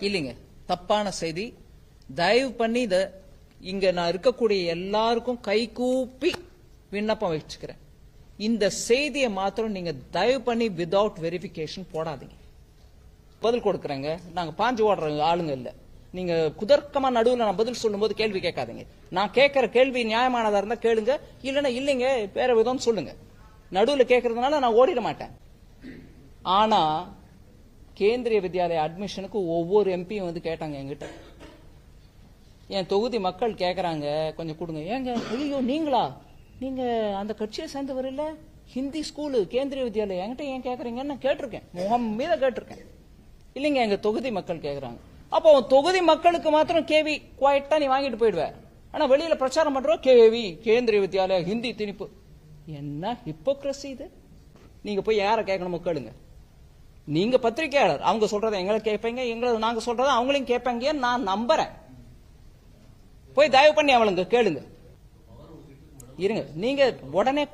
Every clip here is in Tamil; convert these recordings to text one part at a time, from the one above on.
இல்லைங்க, தப்பான செய்தி. தயவு பண்ணி இங்க நான் இருக்கக்கூடிய எல்லாருக்கும் கை கூப்பி விண்ணப்பம் வச்சுக்கிறேன். இந்த செய்தியை மாத்திரம் நீங்க தயவு பண்ணி வித்வுட் வெரிஃபிகேஷன் போடாதீங்க. பதில் கொடுக்கறேங்க, நாங்க பாஞ்சு ஓடுற ஆளுங்க இல்ல. நீங்க குதர்க்கமா நடுவில் நான் பதில் சொல்லும் போது கேள்வி கேட்காதீங்க. நான் கேட்கிற கேள்வி நியாயமானதா இருந்தா கேளுங்க, இல்லன்னா இல்லைங்க வேற விதம் சொல்லுங்க. நடுவில் கேட்கறதுனால நான் ஓடிட மாட்டேன். ஆனா கேந்திரிய வித்யாலயா அட்மிஷனுக்கு ஒவ்வொரு எம்பியும் வந்து கேட்டாங்க என்கிட்ட. என் தொகுதி மக்கள் கேட்கறாங்க, கொஞ்சம் கொடுங்க. ஏங்க ஐயோ நீங்களா, நீங்க அந்த கட்சியை சேர்ந்தவர் இல்ல, ஹிந்தி ஸ்கூலு கேந்திரிய வித்யாலயா என்கிட்ட ஏன் கேட்கறீங்கன்னு கேட்டிருக்கேன், முகம் மீத கேட்டிருக்கேன். இல்லைங்க எங்க தொகுதி மக்கள் கேட்கறாங்க. அப்போ தொகுதி மக்களுக்கு மாத்திரம் கேவி குவாய்ட்டா நீ வாங்கிட்டு போயிடுவேன். ஆனா வெளியில பிரச்சாரம் பண்றோம் கேவி கேந்திரிய வித்யாலயா ஹிந்தி திணிப்பு. என்ன ஹிப்போக்ரசி இது? நீங்க போய் யார கேட்கணுமோ கேளுங்க. நீங்க பத்திரிகையாளர், அவங்க சொல்றதை எங்களை கேட்பீங்க, எங்களை நாங்க சொல்றதை அவங்களையும் கேட்பாங்க நான் நம்புறேன். போய் தயவு பண்ணி அவளுங்க கேளுங்க. இருங்க, நீங்க உடனே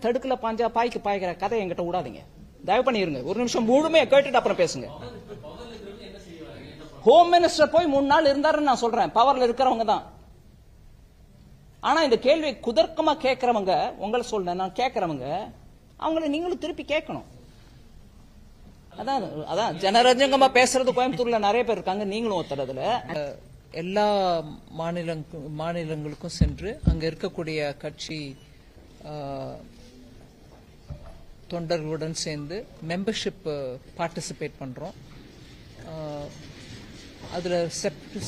தடுக்கல பாஞ்சா பாய்க்கு பாய்க்கிற கதை என்கிட்ட விடாதீங்க. தயவு பண்ணி இருங்க, ஒரு நிமிஷம் முழுமையா கேட்டுட்டு அப்புறம் பேசுங்க. ஹோம் மினிஸ்டர் போய் 3 நாள் இருந்தாருன்னு நான் சொல்றேன், பவர்ல இருக்கிறவங்க தான். ஆனா இந்த கேள்வி குதர்க்கமா கேட்கறவங்க, உங்களை சொல்ல நான் கேட்கறவங்க, அவங்களை நீங்களும் திருப்பி கேட்கணும். அதான் ஜனரஞ்சகமா பேசுறது கோயம்புத்தூர்ல நிறைய பேர் இருக்காங்க, நீங்களும் ஒருத்தரதுல. எல்லா மாநிலங்களுக்கும் சென்று அங்க இருக்கக்கூடிய கட்சி தொண்டர்களுடன் சேர்ந்து மெம்பர்ஷிப் பார்ட்டிசிபேட் பண்றோம். அதுல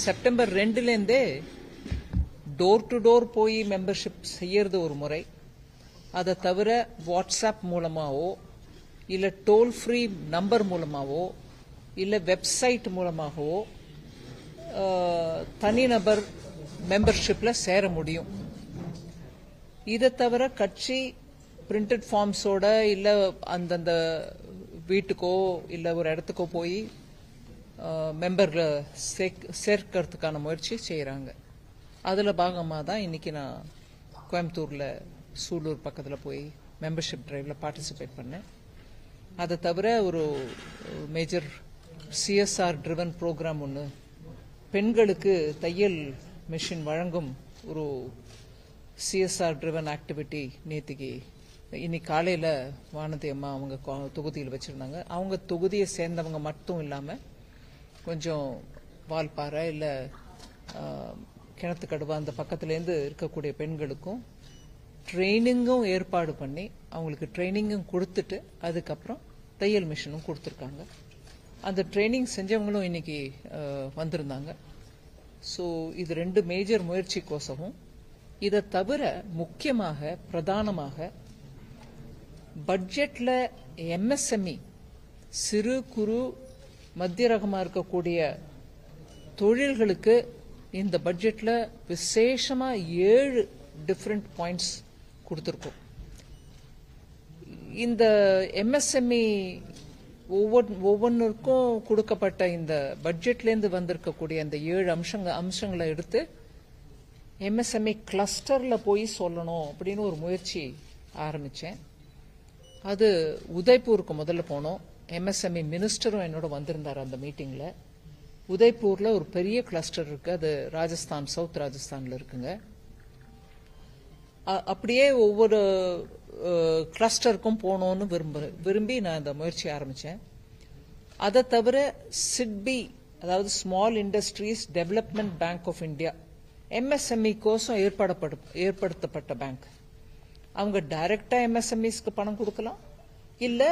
செப்டம்பர் 2லேருந்தே டோர் டு டோர் போய் மெம்பர்ஷிப் செய்யறது ஒரு முறை. அதை தவிர வாட்ஸ்அப் மூலமாவோ இல்ல டோல் ஃப்ரீ நம்பர் மூலமாவோ இல்ல வெப்சைட் மூலமாகவோ தனிநபர் மெம்பர்ஷிப்ல சேர முடியும். இதை தவிர கட்சி பிரிண்டட் ஃபார்ம்ஸோட இல்ல அந்தந்த வீட்டுக்கோ இல்ல ஒரு இடத்துக்கோ போய் மெம்பர்ல சேர்க்கறதுக்கான முயற்சி செய்யறாங்க. அதுல பாகமா தான் இன்னைக்கு நான் கோயம்புத்தூர்ல சூலூர் பக்கத்துல போய் மெம்பர்ஷிப் டிரைவ்ல பார்ட்டிசிபேட் பண்ணேன். அதை தவிர ஒரு மேஜர் சிஎஸ்ஆர் ட்ரிவன் ப்ரோக்ராம் ஒன்று, பெண்களுக்கு தையல் மிஷின் வழங்கும் ஒரு சிஎஸ்ஆர் ட்ரிவன் ஆக்டிவிட்டி நேற்றுக்கு இன்னைக்கு காலையில் வானதி அம்மா அவங்க தொகுதியில் வச்சிருந்தாங்க. அவங்க தொகுதியை சேர்ந்தவங்க மட்டும் இல்லாமல் கொஞ்சம் வால்பாறை இல்லை கிணத்துக்கடுவா அந்த பக்கத்துலேருந்து இருக்கக்கூடிய பெண்களுக்கும் ட்ரைனிங்கும் ஏற்பாடு பண்ணி அவங்களுக்கு ட்ரைனிங்கும் கொடுத்துட்டு அதுக்கப்புறம் தையல் மிஷினும் கொடுத்துருக்காங்க. அந்த ட்ரைனிங் செஞ்சவங்களும் இன்னைக்கு வந்திருந்தாங்க. ஸோ இது 2 மேஜர் முயற்சிக்கோசமும், இதை தவிர முக்கியமாக பிரதானமாக பட்ஜெட்ல எம்எஸ்எம்இ சிறு குறு மத்திய ரகமா இருக்கக்கூடிய தொழில்களுக்கு இந்த பட்ஜெட்ல விசேஷமா 7 டிஃபரெண்ட் பாயிண்ட்ஸ் கொடுத்திருக்கோம். இந்த எம்எஸ்எம்இ ஒவ்வொன்றுக்கும் கொடுக்கப்பட்ட இந்த பட்ஜெட்லேருந்து வந்திருக்கக்கூடிய இந்த 7 அம்சங்களை எடுத்து எம்எஸ்எம்இ கிளஸ்டர்ல போய் சொல்லணும் அப்படின்னு ஒரு முயற்சி ஆரம்பிச்சேன். அது உதய்பூருக்கு முதல்ல போனோம். எம்எஸ்எம்இ மினிஸ்டரும் என்னோட வந்திருந்தார் அந்த மீட்டிங்ல. உதய்பூர்ல ஒரு பெரிய கிளஸ்டர் இருக்கு, அது ராஜஸ்தான், சவுத் ராஜஸ்தான்ல இருக்குங்க. அப்படியே ஒவ்வொரு கிளஸ்டருக்கும் போகணும்னு விரும்பி நான் இந்த முயற்சி ஆரம்பிச்சேன். அதை தவிர சிட்பி, அதாவது small industries development bank of India, MSME கோசம் ஏற்படுத்தப்பட்ட பேங்க். அவங்க டைரக்டா எம்எஸ்எம்இஸ்க்கு பணம் கொடுக்கலாம், இல்ல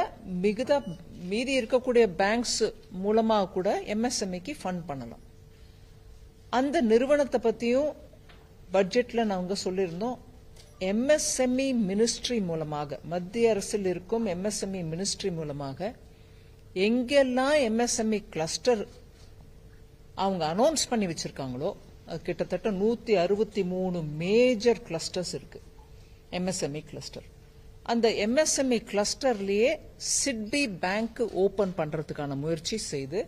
மீதி இருக்கக்கூடிய பேங்க்ஸ் மூலமா கூட எம்எஸ்எம்இக்கு ஃபண்ட் பண்ணலாம். அந்த நிறுவனத்தை பத்தியும் பட்ஜெட்ல நாங்க சொல்லியிருந்தோம். எம்எஸ்எம்இ மினிஸ்ட்ரி மூலமாக, மத்திய அரசில் இருக்கும் எம்எஸ்எம்இ மினிஸ்ட்ரி மூலமாக எங்கெல்லாம் எம்எஸ்எம்இ கிளஸ்டர் அவங்க அனௌன்ஸ் பண்ணி வச்சிருக்காங்களோ, அது கிட்டத்தட்ட 163 மேஜர் கிளஸ்டர்ஸ் இருக்கு எம்எஸ்எம்இ கிளஸ்டர். அந்த எம்எஸ்எம்இ கிளஸ்டர்லயே சிட்பி பேங்க் ஓபன் பண்றதுக்கான முயற்சி செய்து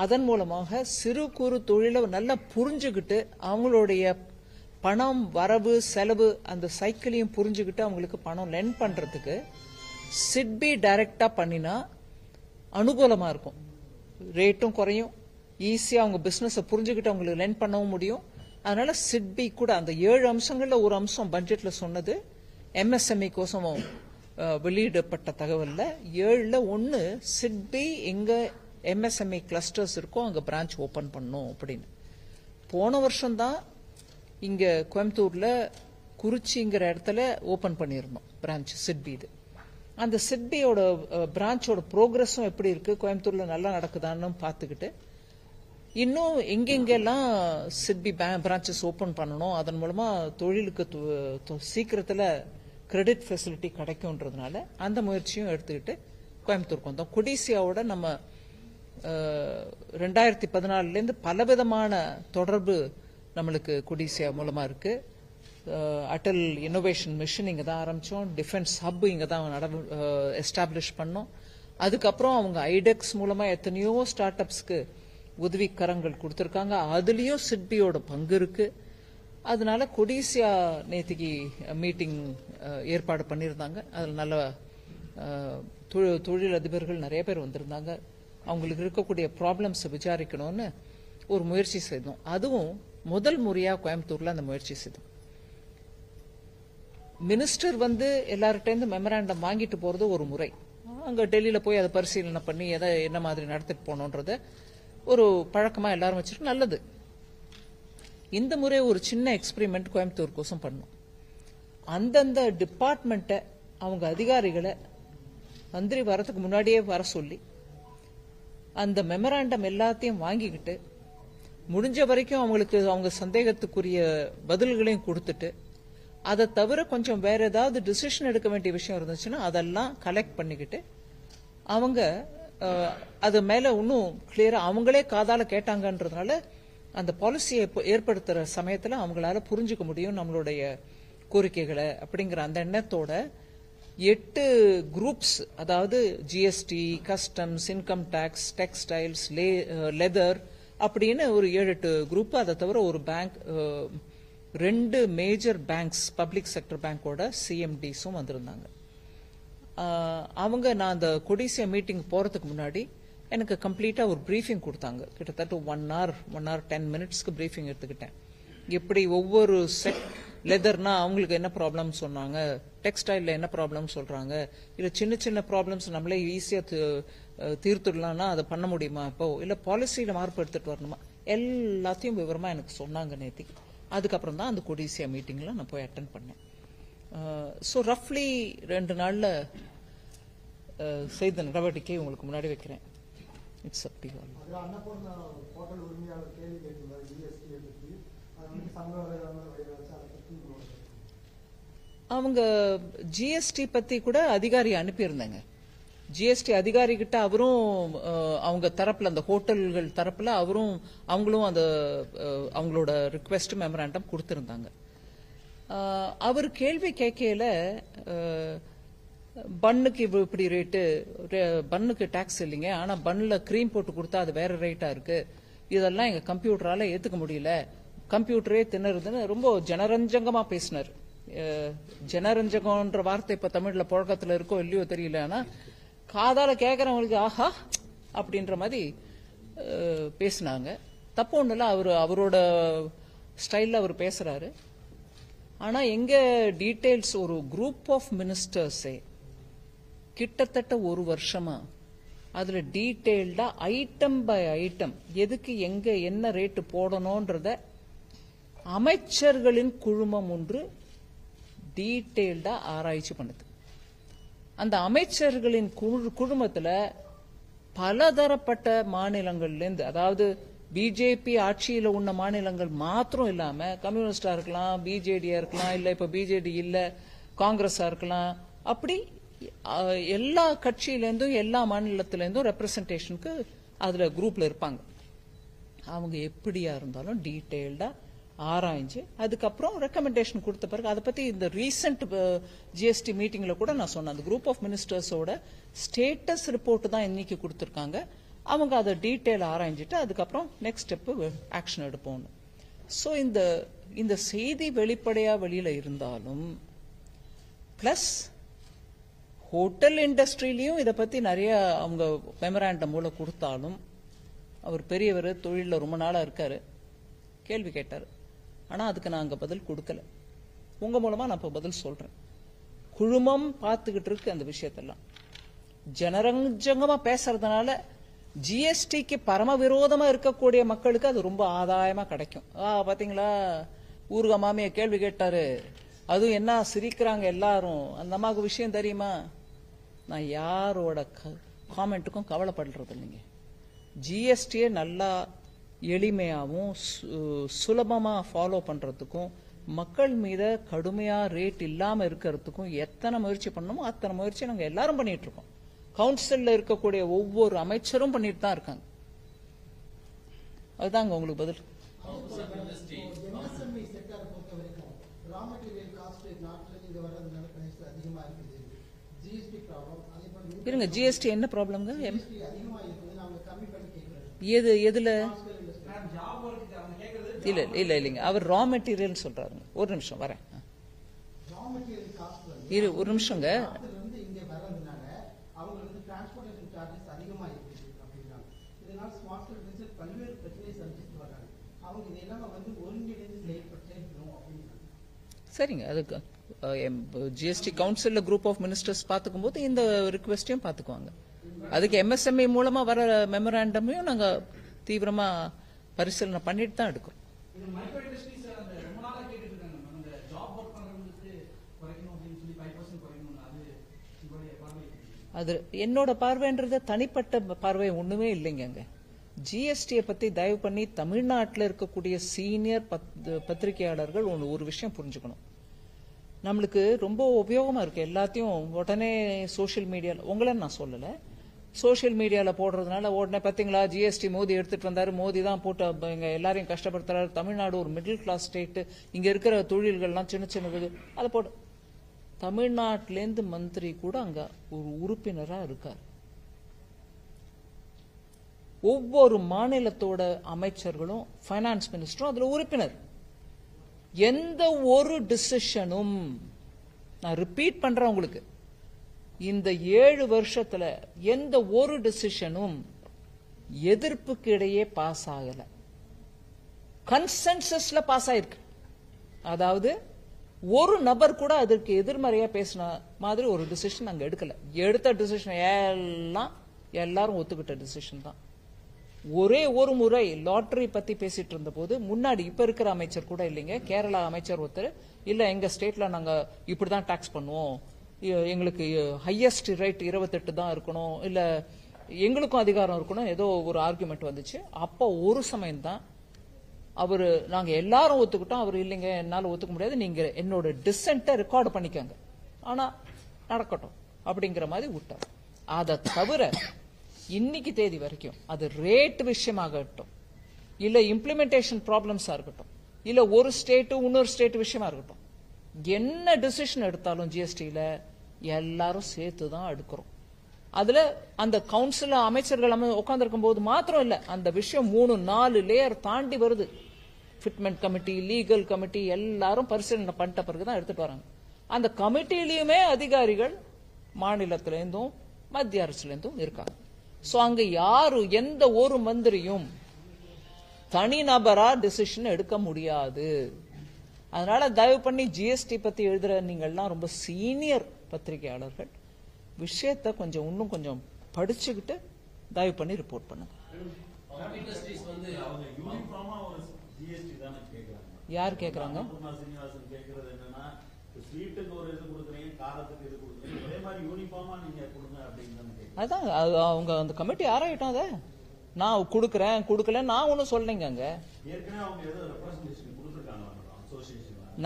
அதன் மூலமாக சிறு குறு தொழிலை நல்லா புரிஞ்சுக்கிட்டு அவங்களுடைய பணம் வரவு செலவு அந்த சைக்கிளையும் புரிஞ்சுக்கிட்டு அவங்களுக்கு பணம் லெண்ட் பண்றதுக்கு சிட்பி டைரக்டா பண்ணினா அனுகூலமா இருக்கும். ரேட்டும் குறையும், ஈஸியா அவங்க பிசினஸ் புரிஞ்சுக்கிட்டு அவங்களுக்கு லெண்ட் பண்ணவும் முடியும். அதனால சிட்பி கூட அந்த 7 அம்சங்கள்ல ஒரு அம்சம் பட்ஜெட்ல சொன்னது MSME கோசம் வெளியிடப்பட்ட தகவல்ல 7ல 1 சிட்பி எங்க MSME கிளஸ்டர்ஸ் இருக்கோ அங்க பிரான்ச் ஓபன் பண்ணும் அப்படின்னு. போன வருஷம் தான் இங்க கோயம்புத்தூர்ல குறிச்சிங்கிற இடத்துல ஓபன் பண்ணிருந்தோம் பிரான்ச் சிட்பி. இது அந்த சிட்பியோட பிரான்ச்சோட ப்ரோக்ரஸும் எப்படி இருக்கு, கோயம்புத்தூர்ல நல்லா நடக்குதான்னு பார்த்துக்கிட்டு இன்னும் எங்கெங்கெல்லாம் சிட்பி பிரான்ச்சஸ் ஓபன் பண்ணணும், அதன் மூலமா தொழிலுக்கு சீக்கிரத்துல கிரெடிட் ஃபெசிலிட்டி கிடைக்கும்ன்றதுனால அந்த முயற்சியும் எடுத்துக்கிட்டு கோயம்புத்தூருக்கு வந்தோம். கொடிசியாவோட நம்ம 2014 இருந்து பலவிதமான தொடர்பு நம்மளுக்கு கொடிசியா மூலமா இருக்கு. அட்டல் இன்னோவேஷன் மிஷன் இங்க தான் ஆரம்பிச்சோம். டிஃபென்ஸ் ஹப் இங்க தான் எஸ்டாப்ளிஷ் பண்ணோம். அதுக்கப்புறம் அவங்க ஐடெக்ஸ் மூலமா எத்தனையோ ஸ்டார்ட் அப்ஸ்க்கு உதவிக்கரங்கள் கொடுத்திருக்காங்க. அதுலயும் சிட்பியோட பங்கு இருக்கு. அதனால கொடிசியா நேத்திக்கு மீட்டிங் ஏற்பாடு பண்ணியிருந்தாங்க. அதில் நல்ல தொழிலதிபர்கள் நிறைய பேர் வந்திருந்தாங்க. அவங்களுக்கு இருக்கக்கூடிய ப்ராப்ளம்ஸ் விசாரிக்கணும்னு ஒரு முயற்சி செய்தோம். அதுவும் முதல் முறையா கோயம்புத்தூர்ல அந்த முயற்சி செய்தோம். மினிஸ்டர் எல்லார்கிட்ட மெமராண்டம் வாங்கிட்டு போறது ஒரு முறை, அங்க டெல்லியில போய் அதை பரிசீலனை பண்ணி என்ன மாதிரி நடத்திட்டு போனோன்றத ஒரு பழக்கமா எல்லாரும் வச்சிருக்கு. நல்லது. இந்த முறை ஒரு சின்ன எக்ஸ்பெரிமெண்ட் கோயம்புத்தூர் கோசம் பண்ணோம். அந்தந்த டிபார்ட்மெண்ட்டை அவங்க அதிகாரிகளை மந்திரி வரதுக்கு முன்னாடியே வர சொல்லி அந்த மெமராண்டம் எல்லாத்தையும் வாங்கிக்கிட்டு முடிஞ்ச வரைக்கும் அவங்களுக்கு அவங்க சந்தேகத்துக்குரிய பதில்களையும் கொடுத்துட்டு, அதை தவிர கொஞ்சம் வேற ஏதாவது டிசிஷன் எடுக்க வேண்டிய விஷயம் இருந்துச்சுன்னா அதெல்லாம் கலெக்ட் பண்ணிக்கிட்டு அவங்க அது மேல இன்னும் கிளியரா அவங்களே காதால கேட்டாங்கன்றதுனால அந்த பாலிசியை ஏற்படுத்துற சமயத்துல அவங்களால புரிஞ்சுக்க முடியும் நம்மளுடைய கோரிக்கைகளை அப்படிங்கிற அந்த எண்ணத்தோட 8 குரூப்ஸ், அதாவது GST, customs, income tax, textiles, leather அப்படின்னு ஒரு 7-8 குரூப், அதை தவிர ஒரு bank, 2 major banks, public sector பேங்கோட சிஎம்டிஸும் வந்திருந்தாங்க. அவங்க நான் அந்த கொடிசியா மீட்டிங் போறதுக்கு முன்னாடி எனக்கு கம்ப்ளீட்டா ஒரு பிரீஃபிங் கொடுத்தாங்க. கிட்டத்தட்ட 1 hour 10 minutesக்கு பிரீஃபிங் எடுத்துக்கிட்டேன். எப்படி ஒவ்வொரு லெதர்னா அவங்களுக்கு என்ன ப்ராப்ளம் சொன்னாங்க, டெக்ஸ்டைல்ல என்ன ப்ராப்ளம் சொல்றாங்க, இல்ல சின்ன சின்ன ப்ராப்ளம்ஸ் நம்மளே ஈஸியா தீர்த்துடலாம்னா அதை பண்ண முடியுமா, இப்போ இல்ல பாலிசியில மார்ப்பு எடுத்துட்டு வரணுமா, எல்லாத்தையும் விவரமா எனக்கு சொன்னாங்க நேத்திக்கு. அதுக்கப்புறம் தான் அந்த கொடிசியா மீட்டிங்ல நான் போய் அட்டென்ட் பண்ணேன். ஸோ ரஃப்லி 2 நாள்ல செய்த நடவடிக்கை உங்களுக்கு முன்னாடி வைக்கிறேன். It's up to you. அவங்க ஜிஎஸ்டி பத்தி கூட அதிகாரி அனுப்பியிருந்தாங்க. ஜிஎஸ்டி அதிகாரி கிட்ட அவரும் அவங்க தரப்புல, அந்த ஹோட்டல்கள் தரப்புல அவங்களும் அந்த அவங்களோட ரிக்வெஸ்ட் மெமராண்டம் கொடுத்திருந்தாங்க. அவர் கேள்வி கேட்கல, பன்னுக்கு இப்படி ரேட்டு, பன்னுக்கு டாக்ஸ் இல்லைங்க, ஆனா பன்ல கிரீம் போட்டு கொடுத்தா அது வேற ரேட்டா இருக்கு, இதெல்லாம் எங்க கம்ப்யூட்டரால ஏத்துக்க முடியல, கம்ப்யூட்டரே திணறுதுன்னு ரொம்ப ஜனரஞ்சகமா பேசினார். ஜனரஞ்சகம்ன்ற வார்த்தை இப்ப தமிழ்ல புழக்கத்துல இருக்கோ இல்லையோ தெரியல, ஆனா காதால கேட்கறவங்களுக்கு ஆஹா அப்படின்ற மாதிரி பேசினாங்க. தப்பு ஒண்ணு இல்ல, அவரோட ஸ்டைல்ல அவர் பேசுறாரு. ஆனா எங்க டீடைல்ஸ் ஒரு குரூப் ஆஃப் மினிஸ்டர்ஸே கிட்டத்தட்ட 1 வருஷமா அதுல டீடைல்டா ஐட்டம் பை ஐட்டம் எதுக்கு எங்க என்ன ரேட்டு போடணும்ன்றத அமைச்சர்களின் குழுமம் ஒன்று டீடைல்டா ஆராய்ச்சி பண்ணுது. அந்த அமைச்சர்களின் குழுமத்துல பலதரப்பட்ட மாநிலங்கள்ல இருந்து, அதாவது பிஜேபி ஆட்சியில உள்ள மாநிலங்கள் மாத்திரம் இல்லாம கம்யூனிஸ்டா இருக்கலாம், பிஜேடியா இருக்கலாம், இல்ல இப்ப பிஜேடி இல்ல காங்கிரஸா இருக்கலாம், அப்படி எல்லா கட்சியிலேருந்தும் எல்லா மாநிலத்திலேருந்தும் ரெப்ரசன்டேஷனுக்கு அதுல குரூப்ல இருப்பாங்க. அவங்க எப்படியா இருந்தாலும் டீடைல்டா ஆராய்ஞ்சு அதுக்கப்புறம் ரெக்கமெண்டேஷன் கொடுத்த பிறகு அதை பத்தி இந்த ரீசெண்ட் ஜிஎஸ்டி மீட்டிங்ல கூட நான் சொன்னேன். அந்த குரூப் ஆஃப் மினிஸ்டர்ஸோட ஸ்டேட்டஸ் ரிப்போர்ட் தான் இன்னைக்கு கொடுத்திருக்காங்க. அவங்க அதை டீடைல் ஆராய்ஞ்சிட்டு அதுக்கப்புறம் நெக்ஸ்ட் ஸ்டெப் ஆக்ஷன் எடுப்போம். சோ இந்த செய்தி வெளிப்படையா வெளியில இருந்தாலும் பிளஸ் ஹோட்டல் இண்டஸ்ட்ரியிலையும் இதை பத்தி நிறைய அவங்க மெமராண்டம் மூலம் கொடுத்தாலும் அவர் பெரியவர், தொழிலில் ரொம்ப நாளா இருக்காரு, கேள்வி கேட்டார். ஆனா அதுக்கு நான் அங்க பதில் கொடுக்கல. உங்க மூலமா நான் இப்ப பதில் சொல்றேன். குழுமம் பார்த்துக்கிட்டு இருக்கு அந்த விஷயத்தெல்லாம். ஜனரஞ்சகமா பேசுறதுனால ஜிஎஸ்டிக்கு பரம விரோதமா இருக்கக்கூடிய மக்களுக்கு அது ரொம்ப ஆதாயமா கிடைக்கும். பாத்தீங்களா, ஊருக மாமிய கேள்வி கேட்டாரு, அதுவும் என்ன சிரிக்கிறாங்க எல்லாரும், அந்த அம்மாவுக்கு விஷயம் தெரியுமா? நான் யாரோட காமெண்ட்டுக்கும் கவலைப்படுறது இல்லைங்க. ஜிஎஸ்டியை நல்லா எளிமையாகவும் சுலபமா ஃபாலோ பண்றதுக்கும் மக்கள் மீத கடுமையா ரேட் இல்லாம இருக்கிறதுக்கும் எத்தனை முயற்சி பண்ணணுமோ அத்தனை முயற்சி நாங்க எல்லாரும் பண்ணிட்டு இருக்கோம். கவுன்சில்ல இருக்கக்கூடிய ஒவ்வொரு அமைச்சரும் பண்ணிட்டு தான் இருக்காங்க. அதுதாங்க உங்களுக்கு பதில். இருங்க, ஜிஎஸ்டி என்ன ப்ராப்ளம்ங்க? எதுல? இல்ல இல்ல இல்லைங்க, அவர் ரா மெட்டீரியல் சொல்றாருங்க. ஒரு நிமிஷம் வரேன், ஒரு நிமிஷங்க. சரிங்க, அதுக்கு GST council group of ministers பாத்துக்கும் போது இந்த ரிக்வெஸ்டையும் பாத்துக்குவாங்க. அதுக்கு எம்எஸ்எம்இ மூலமா வர மெமராண்டமையும் நாங்க தீவிரமா பரிசீலனை பண்ணிட்டு தான் எடுக்கிறோம். அது என்னோட பார்வைன்றது தனிப்பட்ட பார்வை ஒண்ணுமே இல்லைங்க. ஜிஎஸ்டியை பத்தி தயவு பண்ணி தமிழ்நாட்டில் இருக்கக்கூடிய சீனியர் பத்திரிகையாளர்கள் ஒரு விஷயம் புரிஞ்சுக்கணும். நம்மளுக்கு ரொம்ப உபயோகமா இருக்கு எல்லாத்தையும் உடனே சோசியல் மீடியால, உங்களை நான் சொல்லல, சோசியல் மீடியால போடுறதுனால உடனே பாத்தீங்களா ஜிஎஸ்டி மோடி எடுத்துட்டு வந்தாரு, மோடி தான் போட்டு இங்க எல்லாரையும் கஷ்டப்படுத்துறாரு, தமிழ்நாடு ஒரு மிடில் கிளாஸ் ஸ்டேட், இங்க இருக்கிற தொழில்கள்லாம் சின்ன சின்னது, அதை போட்டு தமிழ்நாட்டிலேருந்து மந்திரி கூட அங்க ஒரு உறுப்பினரா இருக்கார். ஒவ்வொரு மாநிலத்தோட அமைச்சர்களும் பைனான்ஸ் மினிஸ்டரும் அதுல உறுப்பினர். எந்த ஒரு டிசிஷனும், நான் ரிப்பீட் பண்றேன் உங்களுக்கு, இந்த 7 வருஷத்துல எந்த ஒரு டிசிஷனும் எதிர்ப்புக்கு இடையே பாஸ் ஆகல, கன்சென்சஸ்ல பாஸ் ஆயிருக்கு. அதாவது ஒரு நபர் கூட அதற்கு எதிர்மறையா பேசின மாதிரி ஒரு டிசிஷன் நாங்க எடுக்கல. எடுத்த டிசிஷன் எல்லாரும் ஒத்துக்கிட்ட டிசிஷன் தான். ஒரே ஒரு முறை லாட்டரி பத்தி பேசிட்டு இருந்த போது முன்னாடி இப்ப இருக்கிற அமைச்சர் கூட இல்லைங்க, கேரளா அமைச்சர் ஒருத்தர், இல்ல எங்க ஸ்டேட்ல நாங்க இப்படிதான் டாக்ஸ் பண்ணுவோம், எங்களுக்கு ஹையஸ்ட் ரேட் 28 தான் இருக்கணும், இல்ல எங்களுக்கும் அதிகாரம் இருக்கணும், ஏதோ ஒரு ஆர்குமெண்ட் வந்துச்சு. அப்ப ஒரு சமயம் தான் அவரு, நாங்க எல்லாரும் ஒத்துக்கிட்டோம், அவர் இல்லைங்க என்னால ஒத்துக்க முடியாது, நீங்க என்னோட டிசென்ட்டை ரெக்கார்டு பண்ணிக்கங்க, ஆனா நடக்கட்டும் அப்படிங்கிற மாதிரி விட்டார். அதை தவிர இன்னைக்கு தேதி வரைக்கும் அது ரேட் விஷயமாகட்டும், இல்ல இம்ப்ளிமெண்டேஷன் ப்ராப்ளம்ஸா இருக்கட்டும், இல்ல ஒரு ஸ்டேட் இன்னொரு ஸ்டேட் விஷயமா இருக்கட்டும், என்ன டிசிஷன் எடுத்தாலும் ஜிஎஸ்டியில எல்லாரும் சேர்த்து தான் எடுக்கிறோம். அதுல அந்த கவுன்சில் அமைச்சர்கள் உட்கார்ந்துருக்கும் போது மாத்திரம் இல்ல, அந்த விஷயம் 3-4 லேயர் தாண்டி வருது. ஃபிட்மெண்ட் கமிட்டி, லீகல் கமிட்டி எல்லாரும் பரிசீலனை பண்ணிட்ட பிறகுதான் எடுத்துட்டு வராங்க. அந்த கமிட்டியிலயுமே அதிகாரிகள் மாநிலத்திலிருந்தும் மத்திய அரசுல இருந்தும் இருக்காங்க. சோ அங்க யாரும் எந்த ஒரு மந்திரியும் தனிநபரா டிசிஷன் எடுக்க முடியாது. அதனால தயவு பண்ணி ஜிஎஸ்டி பத்தி எழுதுற நீங்கள்லாம் ரொம்ப சீனியர் பத்திரிகையாளர்கள் விஷயத்தை கொஞ்சம் இன்னும் கொஞ்சம் படிச்சுக்கிட்டு தயவு பண்ணி ரிப்போர்ட் பண்ணுங்க. யார் கேக்குறாங்க? அதான் அவங்க அந்த கமிட்டி ஆராயிட்டோம். அதை நான் கொடுக்கறேன் கொடுக்கல நான் ஒன்னும் சொல்றேங்க. அங்க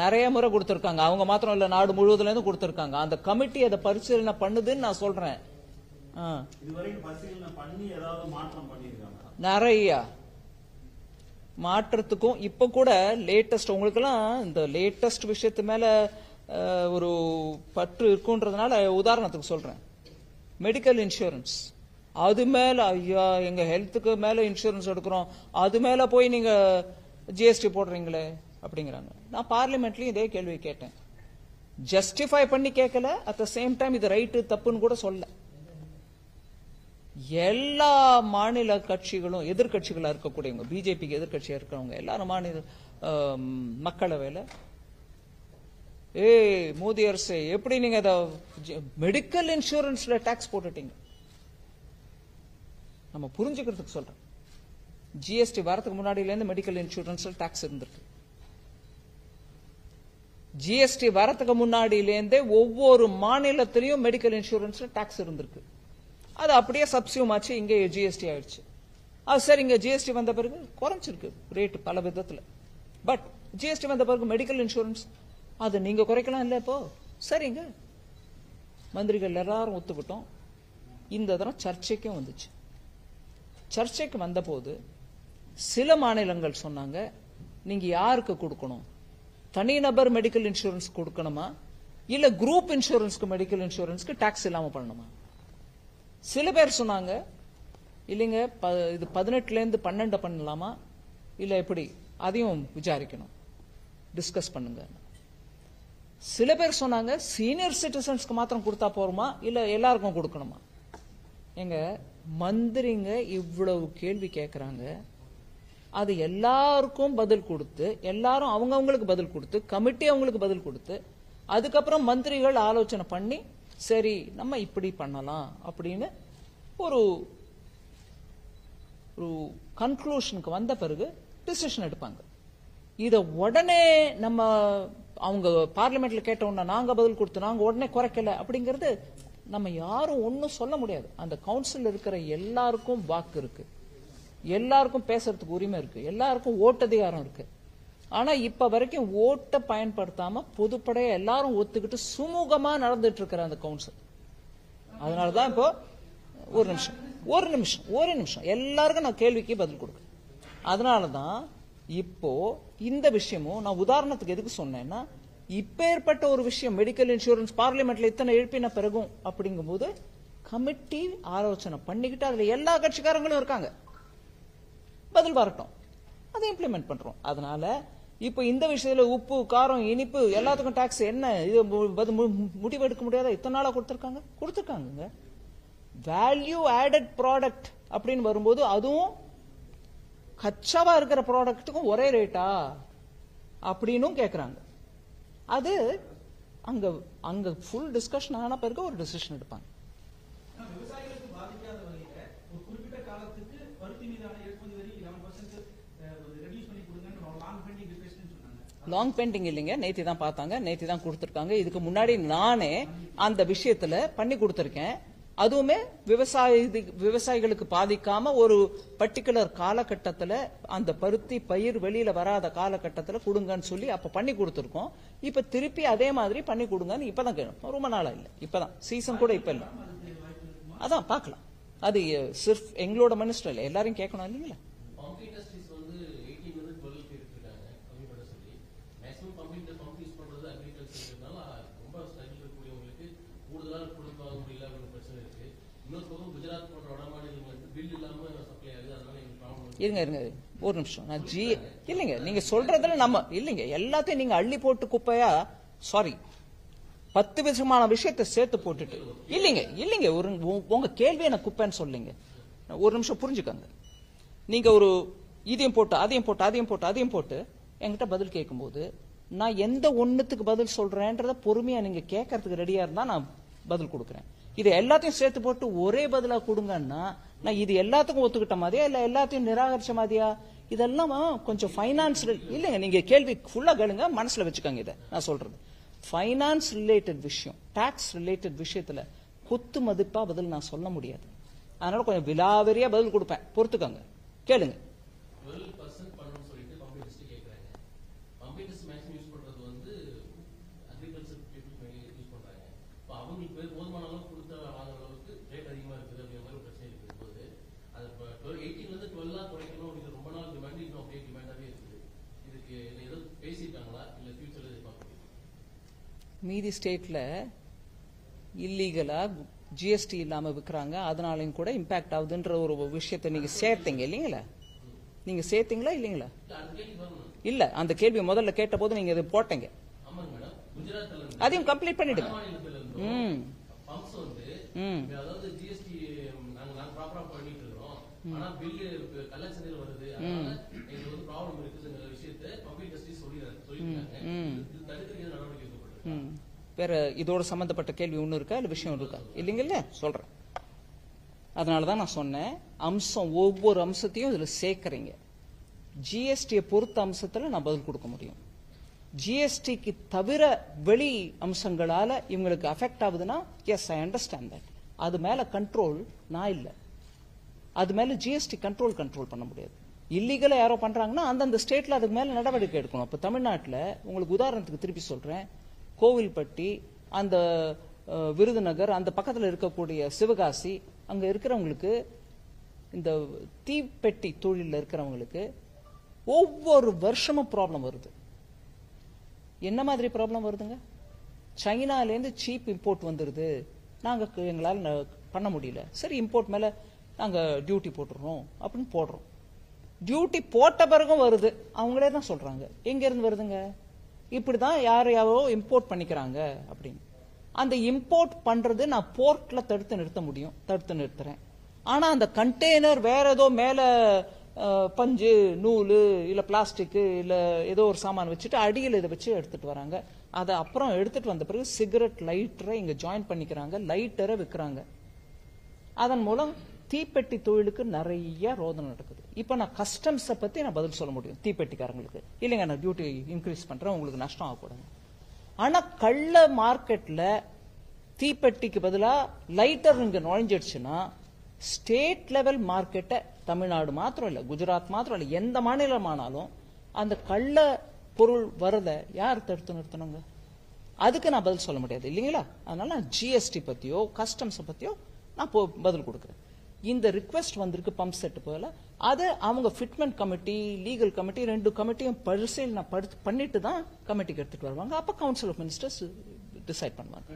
நிறைய முறை கொடுத்திருக்காங்க, அவங்க மாத்திரம் இல்ல, நாடு முழுவதுல இருந்து கொடுத்திருக்காங்க. அந்த கமிட்டி அதை பரிசீலனை பண்ணுதுன்னு நான் சொல்றேன். நிறைய மாற்றத்துக்கும் இப்ப கூட லேட்டஸ்ட், உங்களுக்கு எல்லாம் இந்த லேட்டஸ்ட் விஷயத்து மேல ஒரு பற்று இருக்குன்றதுனால உதாரணத்துக்கு சொல்றேன், மெடிக்கல் இன்சூரன்ஸ், அது மேல ஐயா எங்க ஹெல்த்துக்கு மேல இன்சூரன்ஸ் எடுக்கிறோம், அது மேல போய் நீங்க ஜிஎஸ்டி போடுறீங்களே அப்படிங்கிறாங்க. நான் பார்லிமெண்ட்லயும் இதே கேள்வி கேட்டேன், ஜஸ்டிஃபை பண்ணி கேட்கல, அட் த சேம் டைம் இது ரைட்டு தப்புன்னு கூட சொல்ல. எல்லா மாநில கட்சிகளும் எதிர்கட்சிகளா இருக்கக்கூடியவங்க, பிஜேபிக்கு எதிர்கட்சியா இருக்கிறவங்க எல்லாரும் மாநில மக்களவையில மோடி அரசு எப்படி நீங்க மெடிக்கல் இன்சூரன்ஸ்ல டாக்ஸ் போட்டுட்டீங்க? நம்ம புரிஞ்சுக்கிறதுக்கு சொல்றேன். ஜிஎஸ்டி வரதுக்கு முன்னாடியில இருந்து மெடிக்கல் இன்சூரன்ஸ்ல டாக்ஸ் இருந்திருக்கு. ஜிஎஸ்டி வரதுக்கு முன்னாடியிலேருந்தே ஒவ்வொரு மாநிலத்திலையும் மெடிக்கல் இன்சூரன்ஸ்ல டாக்ஸ் இருந்திருக்கு. அது அப்படியே சப்சியூம் ஆச்சு, இங்கே ஜிஎஸ்டி ஆயிடுச்சு. அது சரி, இங்க ஜிஎஸ்டி வந்த பிறகு குறைச்சிருக்கு ரேட் பல விதத்துல. பட் ஜிஎஸ்டி வந்த பிறகு மெடிக்கல் இன்சூரன்ஸ் அது நீங்க குறைக்கலாம் இல்ல? இப்போ சரிங்க, மந்திரிகள் எல்லாரும் ஒத்துக்கிட்டோம். இந்த தரம் சர்ச்சைக்கும் வந்துச்சு. சர்ச்சைக்கு வந்த போது சில மாநிலங்கள் சொன்னாங்க, நீங்க யாருக்கு கொடுக்கணும், தனிநபர் மெடிக்கல் இன்சூரன்ஸ் கொடுக்கணுமா இல்ல குரூப் இன்சூரன்ஸ்க்கு மெடிக்கல் இன்சூரன்ஸ்க்கு டாக்ஸ் இல்லாம பண்ணணுமா? சில பேர் சொன்னாங்க, இல்லைங்க இது 18ல இருந்து 12 பண்ணலாமா இல்ல எப்படி, அதையும் விசாரிக்கணும், டிஸ்கஸ் பண்ணுங்க. சில பேர் சொன்னாங்க, சீனியர் சிட்டிசன்ஸ்க்கு மாத்திரம் கொடுத்தா போருமா இல்ல எல்லாருக்கும் கொடுக்கணுமா? எங்க மந்திரிங்க இவ்வளவு கேள்வி கேட்கறாங்க, அது எல்லாருக்கும் பதில் கொடுத்து, எல்லாரும் அவங்களுக்கு பதில் கொடுத்து, கமிட்டி அவங்களுக்கு பதில் கொடுத்து, அதுக்கப்புறம் மந்திரிகள் ஆலோசனை பண்ணி சரி நம்ம இப்படி பண்ணலாம் அப்படின்னு ஒரு கன்க்ளூஷனுக்கு வந்த பிறகு டிசிஷன் எடுப்பாங்க. இத உடனே நம்ம அவங்க பார்லிமெண்ட்ல கேட்ட உடனே நாங்க பதில் கொடுத்து நாங்க உடனே குறைக்கல அப்படிங்கறது நம்ம யாரும் ஒன்னும் சொல்ல முடியாது. அந்த கவுன்சில் இருக்கிற எல்லாருக்கும் வாக்கு இருக்கு, எல்லாருக்கும் பேசுறதுக்கு உரிமை இருக்கு, எல்லாருக்கும் ஓட்டதிகாரம் இருக்கு. ஆனா இப்ப வரைக்கும் ஓட்டை பயன்படுத்தாம பொதுப்படையா எல்லாரும் ஒத்துக்கிட்டு சுமூகமா நடந்துட்டு இருக்கிற அந்த கவுன்சில். அதனாலதான் இப்போ ஒரு நிமிஷம் எல்லாருக்கும் நான் கேள்விக்கு பதில் கொடுக்கிறேன். அதனாலதான் இப்போ இந்த விஷயமும் நான் உதாரணத்துக்கு எதுக்கு சொன்னேன்னா, இப்ப ஏற்பட்ட ஒரு விஷயம் மெடிக்கல் இன்சூரன்ஸ் பார்லிமெண்ட்ல இத்தனை எழுப்பின பிறகும் அப்படிங்கும்போது கமிட்டி ஆலோசனை பண்ணிக்கிட்டு அதுல எல்லா கட்சிக்காரங்களும் இருக்காங்க, பதில் வரட்டும், அதை இம்ப்ளிமெண்ட் பண்றோம். அதனால இப்ப இந்த விஷயத்துல உப்பு காரம் இனிப்பு எல்லாத்துக்கும் டாக்ஸ் என்ன இது முடிவு எடுக்க முடியாத இத்தனை நாளா கொடுத்திருக்காங்க. வேல்யூ ஆடட் ப்ராடக்ட் அப்படின்னு வரும்போது அதுவும் கச்சாவா இருக்கிற ப்ராடக்ட்டுக்கும் ஒரே ரேட்டா அப்படின்னும் கேக்குறாங்க. அது அங்க ஃபுல் டிஸ்கஷன் ஆன பிறகு ஒரு டிசிஷன் எடுப்பாங்க. லாங் பெண்டிங் இல்லைங்க, நேத்தி தான் பார்த்தாங்க, நேத்தி தான் கொடுத்திருக்காங்க. இதுக்கு முன்னாடி நானே அந்த விஷயத்துல பண்ணி கொடுத்திருக்கேன். அதுவுமே விவசாயிகளுக்கு பாதிக்காம ஒரு பர்டிகுலர் காலகட்டத்துல அந்த பருத்தி பயிர் வெளியில வராத காலகட்டத்துல கொடுங்கன்னு சொல்லி அப்ப பண்ணி கொடுத்திருக்கோம். இப்ப திருப்பி அதே மாதிரி பண்ணி கொடுங்கன்னு இப்பதான் கேட்கும். ரொம்ப நாளா இல்ல, இப்பதான் சீசன் கூட இப்ப இல்ல. அதான் பார்க்கலாம். அது சிர்ஃப் எங்களோட மினிஸ்டர் இல்ல, எல்லாரையும் கேட்கணும் இல்லைங்களா? இருங்க ஒரு நிமிஷம். நான் இல்லைங்க, நீங்க சொல்றதுல நம்ம இல்லைங்க, எல்லாத்தையும் நீங்க அள்ளி போட்டு குப்பையா, சாரி 10 விதமான விஷயத்தை சேர்த்து போட்டுட்டு இல்லைங்க ஒரு உங்க கேள்வி எனக்கு குப்பைன்னு சொல்லுங்க. ஒரு நிமிஷம் புரிஞ்சுக்கங்க. நீங்க ஒரு இதையும் போட்டு அதையும் போட்டு என்கிட்ட பதில் கேட்கும்போது நான் எந்த ஒண்ணுத்துக்கு பதில் சொல்றேன்றத பொறுமையா நீங்க கேட்கறதுக்கு ரெடியா இருந்தா நான் பதில் கொடுக்குறேன். இது எல்லாத்தையும் சேர்த்து போட்டு ஒரே பதிலா கொடுங்கன்னா நான் இது எல்லாத்துக்கும் ஒத்துக்கிட்ட மாதிரியா இல்ல எல்லாத்தையும் நிராகரிச்ச மாதிரியா? இதெல்லாம் கொஞ்சம் பைனான்ஸ் இல்லைங்க, நீங்க கேள்வி ஃபுல்லா கேளுங்க, மனசுல வச்சுக்கோங்க. இதை நான் சொல்றது பைனான்ஸ் ரிலேட்டட் விஷயம், டாக்ஸ் ரிலேட்டட் விஷயத்துல குத்து மதிப்பா பதில் நான் சொல்ல முடியாது. அதனால கொஞ்சம் விலாவரியா பதில் கொடுப்பேன், பொறுத்துக்கோங்க, கேளுங்க. மீதி ஸ்டேட்ல இல்லீகலா ஜிஎஸ்டி இல்லாம விற்கிறாங்க, அதனாலையும் கூட இம்பாக்ட் ஆகுதுன்ற ஒரு விஷயத்தை நீங்க சேர்த்தீங்க இல்லீங்களா? நீங்க சேர்த்தீங்களா இல்லீங்களா? இல்ல, அந்த கேள்வி முதல்ல கேட்ட போது நீங்க இதை போட்டீங்க, அதையும் கம்ப்ளீட் பண்ணிடுங்க. ஆனா பில் கலெக்ஷன்ல வருது, அதனால இது ஒரு ப்ராப்ளம் இருக்குங்கிற விஷயத்தை பப்ளிக் ஜஸ்டிஸ் சொல்லிருக்காங்க. இது தடுக்கிறதுக்கு நடவடிக்கை எடுக்கப்பட்டிருக்கு. வேற இதோட சம்பந்தப்பட்ட கேள்வி ஒண்ணு இருக்கா இல்ல விஷயம் இருக்கா? இல்லைங்கல்ல, சொல்றேன். அதனாலதான் நான் சொன்னேன், அம்சம் ஒவ்வொரு அம்சத்தையும் இதுல சேர்க்கறீங்க. ஜிஎஸ்டியை பொறுத்த அம்சத்துல நான் பதில் கொடுக்க முடியும். ஜிஎஸ்டிக்கு தவிர வெளி அம்சங்களால இவங்களுக்கு அஃபெக்ட் ஆகுதுன்னா எஸ், ஐ அண்டர்ஸ்டாண்ட் தட். அது மேல கண்ட்ரோல் நான் இல்ல. அது மேல ஜிஎஸ்டி கண்ட்ரோல் பண்ண முடியாது. இல்லீகலா யாரோ பண்றாங்கன்னா அந்தந்த ஸ்டேட்ல அதுக்கு மேல நடவடிக்கை எடுக்கணும். இப்ப தமிழ்நாட்டுல உங்களுக்கு உதாரணத்துக்கு திருப்பி சொல்றேன், கோவில்பட்டி, அந்த விருதுநகர், அந்த பக்கத்துல இருக்கக்கூடிய சிவகாசி, அங்க இருக்கிறவங்களுக்கு, இந்த தீப்பெட்டி தொழில இருக்கிறவங்களுக்கு ஒவ்வொரு வருஷமும் ப்ராப்ளம் வருது. என்ன மாதிரி ப்ராப்ளம் வருதுங்க? சைனால இருந்து சீப் இம்போர்ட் வந்துருது, நாங்க எங்களால பண்ண முடியல, சரி இம்போர்ட் மேல நாங்க டியூட்டி போட்டுறோம் அப்படின்னு போடுறோம். டியூட்டி போட்ட பிறகும் வருது. அவங்களே தான் சொல்றாங்க, எங்க இருந்து வருதுங்க, இப்படிதான் யாரையாவோ இம்போர்ட் பண்ணிக்கிறாங்க அப்படின்னு. அந்த இம்போர்ட் பண்றது நான் போர்ட்ல தடுத்து நிறுத்த முடியும், தடுத்து நிறுத்துறேன். ஆனா அந்த கண்டெய்னர் வேற ஏதோ மேல பஞ்சு, நூலு, இல்ல பிளாஸ்டிக், இல்ல ஏதோ ஒரு சாமான் வச்சுட்டு அடியில் இதை வச்சு எடுத்துட்டு வராங்க. அதை அப்புறம் எடுத்துட்டு வந்த பிறகு சிகரெட் லைட்டரை இங்க ஜாயின் பண்ணிக்கிறாங்க, லைட்டரை விற்கிறாங்க. அதன் மூலம் தீப்பெட்டி தொழிலுக்கு நிறைய ரோதனை நடக்குது. இப்ப நான் கஸ்டம்ஸை பத்தி நான் பதில் சொல்ல முடியும் தீப்பெட்டிக்காரங்களுக்கு, இல்லைங்க நான் டியூட்டி இன்க்ரீஸ் பண்றேன், உங்களுக்கு நஷ்டம் ஆகக்கூடாது. ஆனா கள்ள மார்க்கெட்ல தீப்பெட்டிக்கு பதிலா லைட்டர் இங்க நுழைஞ்சிடுச்சுன்னா ஸ்டேட் லெவல் மார்க்கெட்டை, தமிழ்நாடு மாத்திரம் இல்ல, குஜராத் மாத்திரம் இல்ல, எந்த மாநிலமானாலும் அந்த கள்ள பொருள் வரத யார் தடுத்து நிறுத்தணுங்க? அதுக்கு நான் பதில் சொல்ல முடியாது இல்லைங்களா? அதனால நான் ஜிஎஸ்டி பத்தியோ கஸ்டம்ஸ் பத்தியோ நான் பதில் கொடுக்குறேன். இந்த ரிக்வெஸ்ட் வந்திருக்கு பம்ப் செட் போல, அது அவங்க ஃபிட்மெண்ட் கமிட்டி, லீகல் கமிட்டி, ரெண்டு கமிட்டியும் பரிசீலனை பண்ணிட்டு தான் கமிட்டிக்கு எடுத்துட்டு வருவாங்க. அப்ப கவுன்சில் ஆஃப் மினிஸ்டர்ஸ் டிசைட் பண்ணுவாங்க.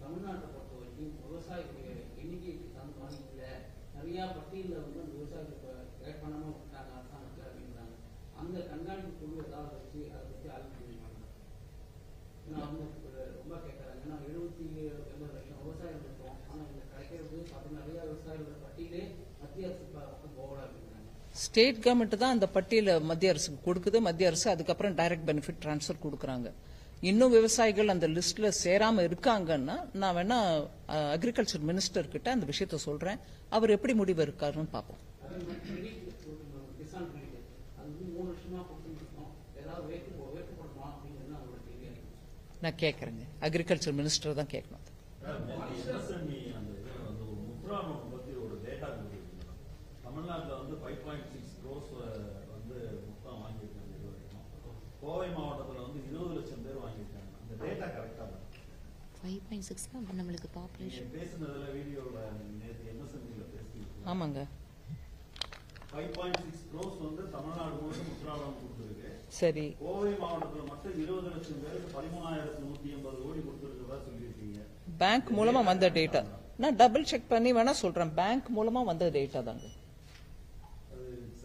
தமிழ்நாட்டை பொறுத்த வரைக்கும் விவசாயிகளுடைய எண்ணிக்கைக்கு தகுந்த மாதிரி இல்லை, நிறைய பட்டியலில் வந்து விவசாயிகளுக்கு கிரியேட் பண்ணாமல் விட்டாங்க அரசாங்கத்தில் அப்படின்றாங்க. அந்த கண்காணிப்பு குழு ஏதாவது வச்சு அதை பற்றி ஆய்வு பண்ணிருக்காங்க. ஏன்னா அவங்க ரொம்ப கேட்கறாங்க, ஏன்னா 70-80 லட்சம் விவசாயிகள் இருக்கும், ஆனால் இந்த கிடைக்கிறது பார்த்தீங்கன்னா நிறைய விவசாயிகளோட பட்டியலே மத்திய அரசு பக்கம் போகல அப்படின்றாங்க. ஸ்டேட் கவர்மெண்ட் தான் அந்த பட்டியலை மத்திய அரசுக்கு கொடுக்குது, மத்திய அரசு அதுக்கப்புறம் டைரக்ட் பெனிஃபிட் டிரான்ஸ்பர் கொடுக்குறாங்க. இன்னும் விவசாயிகள் அந்த லிஸ்ட்ல சேராம இருக்காங்கன்னா நான் வேணா அக்ரிகல்ச்சர் மினிஸ்டர் கிட்ட அந்த விஷயத்த சொல்றேன், அவர் எப்படி முடிவு இருக்காருன்னு பார்ப்போம். நான் கேட்கறேங்க, அக்ரிகல்ச்சர் மினிஸ்டர் தான் கேட்கணும். தமிழ்நாட்டில் வந்து 5.6 crores வந்து மொத்தம் வாங்கியிருக்காங்க. கோவை மாவட்டத்தில் வந்து 20 லட்சம் பேர் வாங்கியிருக்காங்க. அந்த டேட்டா கரெக்டா? 5.6 நம்மளுக்கு பாப்புலேஷன் பேசுனதுல வீடியோல நேத்து MSME பேசிருக்கீங்க. ஆமாங்க, 5.6 crores வந்து தமிழ்நாடு முழுக்க முத்ராலம் கொடுத்திருக்கு. சரி, கோவை மாவட்டத்தில் மட்டும் 20 லட்சம் பேருக்கு 13,180 கோடி கொடுத்திருக்கிறதா சொல்லியிருக்கீங்க. பேங்க் மூலமா வந்த டேட்டா நான் டபுள் செக் பண்ணி வேணா சொல்றேன். பேங்க் மூலமா வந்த டேட்டா தாங்க.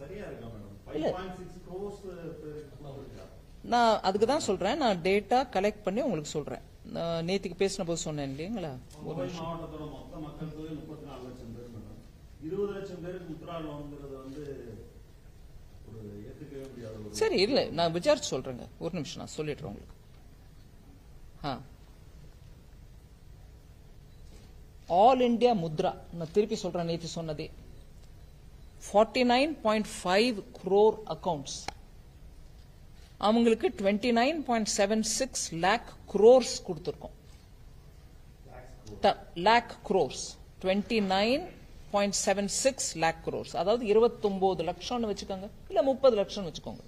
சரியா இருக்கா மேடம்? 5.6 crores நான் அதுக்கு தான் சொல்றேன், நான் டேட்டா கலெக்ட் பண்ணி உங்களுக்கு சொல்றேன். நேத்திக்கு பேசின போது சொன்னேன் இல்லைங்களா? கோவை மாவட்டத்தோட மொத்த மக்கள் தொகை 34 லட்சம் பேர் மேடம். 20 லட்சம் பேருக்கு முத்ரா லோன்ங்கிறது வந்து ஒரு ஏத்துக்கவே முடியாது. சரி, இல்ல நான் விசாரிச்சு சொல்றேங்க, ஒரு நிமிஷம் நான் சொல்லிடுறேன் உங்களுக்கு. ஆல் இண்டியா முத்ரா நான் திருப்பி சொல்றேன், நேற்று சொன்னதே 49.5 crore அக்கவுண்ட்ஸ், அவங்களுக்கு 29.76 lakh crores கொடுத்திருக்கோம். lakh crores 29.76 lakh crores, அதாவது 29 லட்சம்னு வச்சுக்கோங்க, இல்ல 30 லட்சம் வச்சுக்கோங்க,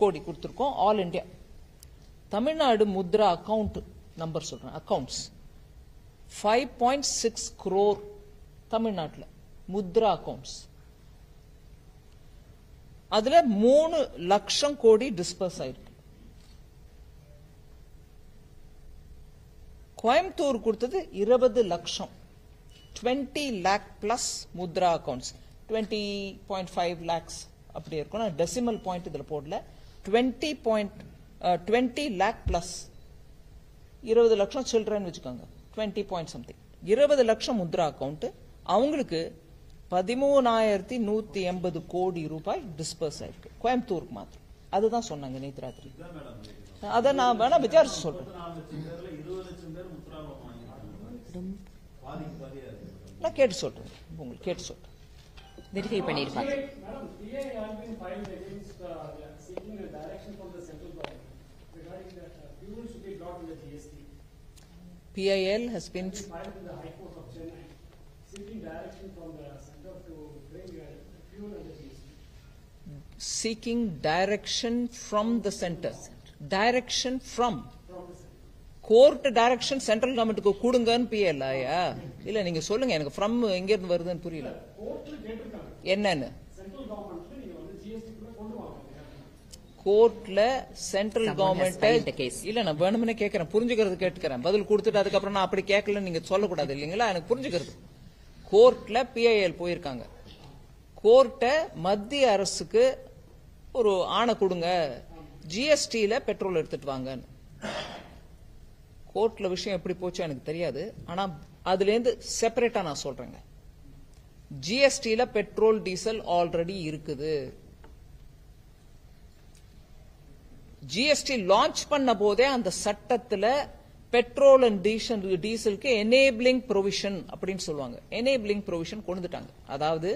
கோடி கொடுத்திருக்கோம் all India. Tamil Nadu Mudra account number சொல்றேன், அக்கவுண்ட்ஸ் 5.6 crore தமிழ்நாட்டில் முத்ரா அக்கவுண்ட்ஸ். அதுல 3 லட்சம் கோடி டிஸ்பர்ஸ் ஆயிருக்கு. கோயம்புத்தூர் கொடுத்தது 20 லட்சம், 20 lakh plus Mudra accounts, 20.5 lakhs அப்படி இருக்கும். நான் டெசிமல் பாயிண்ட் இதுல போடல, 20 lakh பிளஸ். 20 லட்சம் சில்ட்ரன் வச்சுக்கோங்க, 20 பாயிண்ட் சம்திங், 20 லட்சம் முத்ரா அக்கவுண்ட், அவங்களுக்கு 13,180 கோடி ரூபாய் டிஸ்பர்ஸ் ஆயிருக்கு கோயம்புத்தூருக்கு மாத்திரம். அதுதான் சொன்னாங்க நேற்று ராத்திரி. அதை நான் வேணா விசாரிச்சு சொல்றேன். நான் கேட்டு சொல்றேன், உங்களுக்கு கேட்டு சொல்றேன். வெரிஃபை பண்ணிருப்பாங்க. PIL has been filed in the High Court of Chennai, seeking direction from the center to bring fuel and the GST. seeking direction from the center. Direction from court direction central கவர்மெண்ட்டுக்கு கொடுங்கன்னு PIL ஆயா? இல்ல நீங்க சொல்லுங்க எனக்கு, ஃப்ரம் எங்க இருந்து வருதுன்னு புரியல. என்னன்னு கோர்ட்ல சென்ட்ரல் கவர்மெண்ட் இல்ல, நான் வேணும்னே கேட்கறேன், புரிஞ்சுக்கிறது கேட்டுக்கிறேன், பதில் கொடுத்துட்டு அதுக்கப்புறம் நான் அப்படி கேட்கல நீங்க சொல்லக்கூடாது இல்லைங்களா? எனக்கு புரிஞ்சுக்கிறது. கோர்ட்ல PIL போயிருக்காங்க, கோர்ட்ட மத்திய அரசுக்கு ஒரு ஆணை கொடுங்க, GSTல பெட்ரோல் எடுத்துட்டு வாங்கன்னு. கோர்ட்ல விஷயம் எப்படி போச்சு எனக்கு தெரியாது, ஆனா அதுல இருந்து செப்பரேட்டா நான் சொல்றேங்க. GSTல பெட்ரோல் டீசல் ஆல்ரெடி இருக்குது. GST லான்ச் பண்ண போதே அந்த சட்டத்துல பெட்ரோல் அண்ட் டீசலுக்கு எனேபிளிங் ப்ரொவிஷன் அப்படின்னு சொல்லுவாங்க, எனேபிளிங் ப்ரொவிஷன் கொண்டுட்டாங்க. அதாவது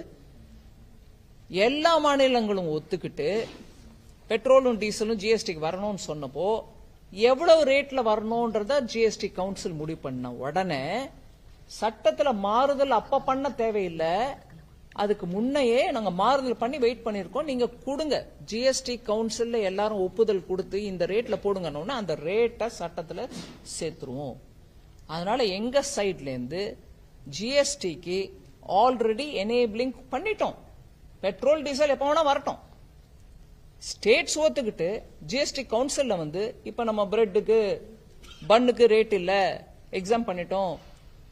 எல்லா மாநிலங்களும் ஒத்துக்கிட்டு பெட்ரோலும் டீசலும் GSTக்கு வரணும்னு சொன்னப்போ எவ்வளவு ரேட்ல வரணும்ன்றத GST கவுன்சில் முடிவு பண்ண உடனே சட்டத்துல மாறுதல் அப்ப பண்ண தேவையில்லை, அதுக்கு முன்னையே நாங்க மாறுதல் பண்ணி வெயிட் பண்ணிருக்கோம், நீங்க கொடுங்க. GST கவுன்சில்ல எல்லாரும் ஒப்புதல் கொடுத்து இந்த ரேட்ல போடுங்கன்னு அந்த ரேட்டை சட்டத்துல சேர்த்துருவோம். அதனால எங்க சைட்ல இருந்து GSTக்கு ஆல்ரெடி எனேபிளிங் பண்ணிட்டோம். பெட்ரோல் டீசல் எப்ப வேணா வரட்டும். ஸ்டேட்ஸ் ஒத்துக்கிட்டு GST கவுன்சில்ல இப்ப நம்ம பிரெட்டுக்கு பன்னுக்கு ரேட் இல்ல எக்ஸாம் பண்ணிட்டோம்,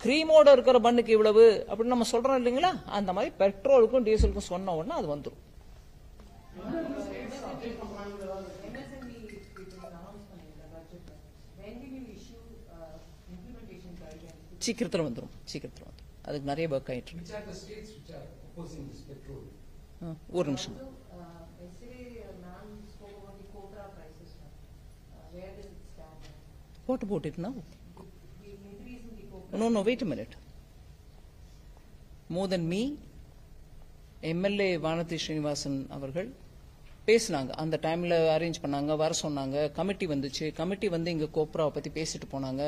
கிரீமோட இருக்கிற பன்னுக்கு இவ்வளவு அப்படின்னு நம்ம சொல்றோம் இல்லைங்களா? அந்த மாதிரி பெட்ரோலுக்கும் டீசலுக்கும் சொன்ன உடனே அது வந்துடும். சீக்கிரத்துல வந்துடும், சீக்கிரத்துல வந்துடும். அதுக்கு நிறைய ஒர்க் ஆயிட்டு இருக்கு. ஒரு நிமிஷம். What about it now? No, wait a minute. More than me, MLA Vanathi Srinivasan அவர்கள் பேசினாங்க. அந்த டைம்ல அரேஞ்ச் பண்ணாங்க, வர சொன்னாங்க, கமிட்டி வந்துச்சு, கமிட்டி இங்க கோப்ராவை பத்தி பேசிட்டு போனாங்க.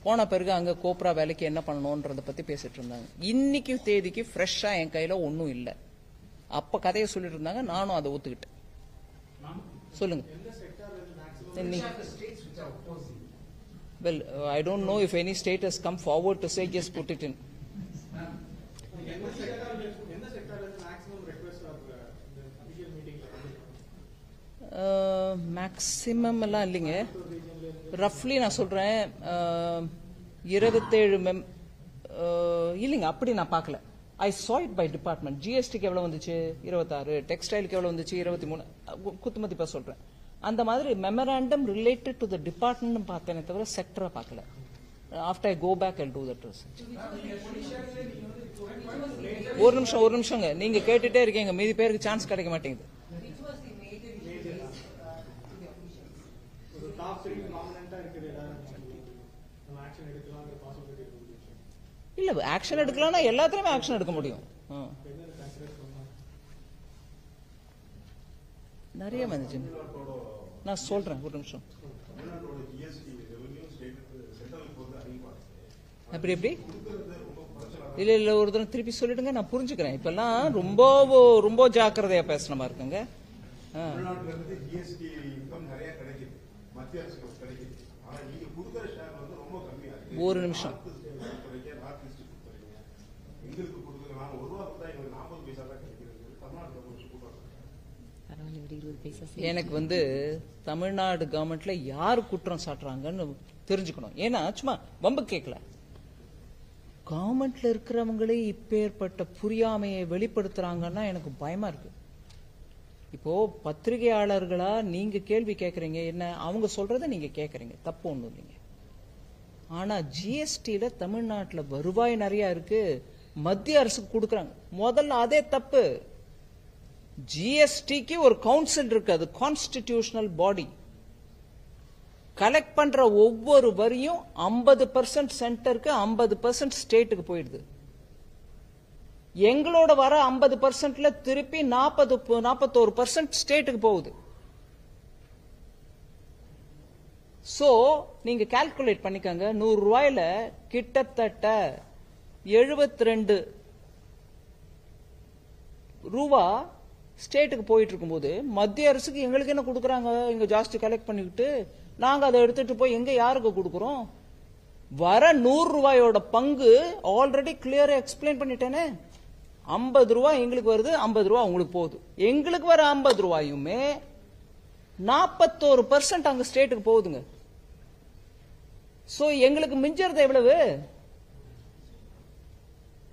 போன பிறகு அங்க கோப்ரா வேலைக்கு என்ன பண்ணணும்ன்றத பத்தி பேசிட்டு இருந்தாங்க. இன்னைக்கு தேதிக்கு ஃப்ரெஷ்ஷா என் கையில ஒன்னும் இல்ல. அப்ப கதையை சொல்லிட்டு இருந்தாங்க, நானும் அதை ஒத்துக்கிட்டேன். சொல்லுங்க. Well, I don't know if any state has come forward to say just put it in. Maximum எல்லாம் இல்லைங்க, ரஃப்லி நான் சொல்றேன் 27 இல்லைங்க, அப்படி நான் பார்க்கல. I saw it by department. GSTக்கு எவ்வளவு வந்துச்சு 26, டெக்ஸ்டைலுக்கு எவ்வளவு வந்துச்சு 23, குத்துமதிப்பா சொல்றேன். அந்த மாதிரி memorandum related to the department பார்த்தேனே தவிர செக்டரா பார்க்கல. After I go back I do that research. ஒரு நிமிஷங்க, நீங்க கேட்டுட்டே இருக்கீங்க, மீதி பேருக்கு சான்ஸ் கிடைக்க மாட்டேங்குது. இல்ல ஆக்ஷன் எடுக்கலாம்னா எல்லாத்துலயுமே ஆக்ஷன் எடுக்க முடியும். நிறைய வந்துச்சு, நான் சொல்றேன். ஒரு நிமிஷம். அப்படி எப்படி? இல்ல ஒரு தடவை திருப்பி சொல்லிடுங்க, நான் புரிஞ்சுக்கிறேன். இப்பெல்லாம் ரொம்ப ரொம்ப ஜாக்கிரதையா பேசுற மாதிரி இருக்குங்க. ஒரு நிமிஷம். எனக்கு தமிழ்நாடு கவர்மெண்ட்ல யாரு குற்றம் சாட்டுறாங்கன்னு தெரிஞ்சுக்கணும். ஏன்னா சும்மா வம்பு கேட்கல. கவர்மெண்ட்ல இருக்கிறவங்களே இப்பேற்பட்ட புரியாமையை வெளிப்படுத்துறாங்கன்னா எனக்கு பயமா இருக்கு. இப்போ பத்திரிகையாளர்களா நீங்க கேள்வி கேட்கறீங்க, என்ன அவங்க சொல்றதை நீங்க கேட்கறீங்க, தப்பு ஒண்ணும் இல்லைங்க. ஆனா ஜிஎஸ்டியில தமிழ்நாட்டுல வருவாய் நிறைய இருக்கு, மத்திய அரசுக்கு கொடுக்கறாங்க. முதல்ல அதே தப்பு. ஜிஎஸ்டிக்கு ஒரு கவுன்சில் இருக்கு, அது கான்ஸ்டிடியூஷனல் பாடி. கலெக்ட் பண்ற ஒவ்வொரு வரியும் 50% சென்டருக்கு 50% ஸ்டேட்டுக்கு போயிடுது. எங்களோட வர 50%ல திருப்பி 41% ஸ்டேட்டுக்கு போகுது. சோ நீங்க கால்குலேட் பண்ணிக்கங்க, 100 ரூபாயில கிட்டத்தட்ட 72 ரூபா ஸ்டேட்டுக்கு போயிட்டு இருக்கும்போது மத்திய அரசுக்கு எங்களுக்கு என்ன கொடுக்கறாங்க? இங்க ஜாஸ்தி கலெக்ட் பண்ணிக்கிட்டு நாங்க அதை எடுத்துட்டு போய் எங்க யாருக்கு கொடுக்கறோம்? வர 100 ரூபாயோட பங்கு ஆல்ரெடி கிளியரா எக்ஸ்பிளைன் பண்ணிட்டேனே. 50 ரூபாய் எங்களுக்கு வருது, 50 ரூபாய் உங்களுக்கு போகுது. எங்களுக்கு வர 50 ரூபாயுமே 41% அங்க ஸ்டேட்டுக்கு போகுதுங்க. சோ எங்களுக்கு மிஞ்சறது எவ்வளவு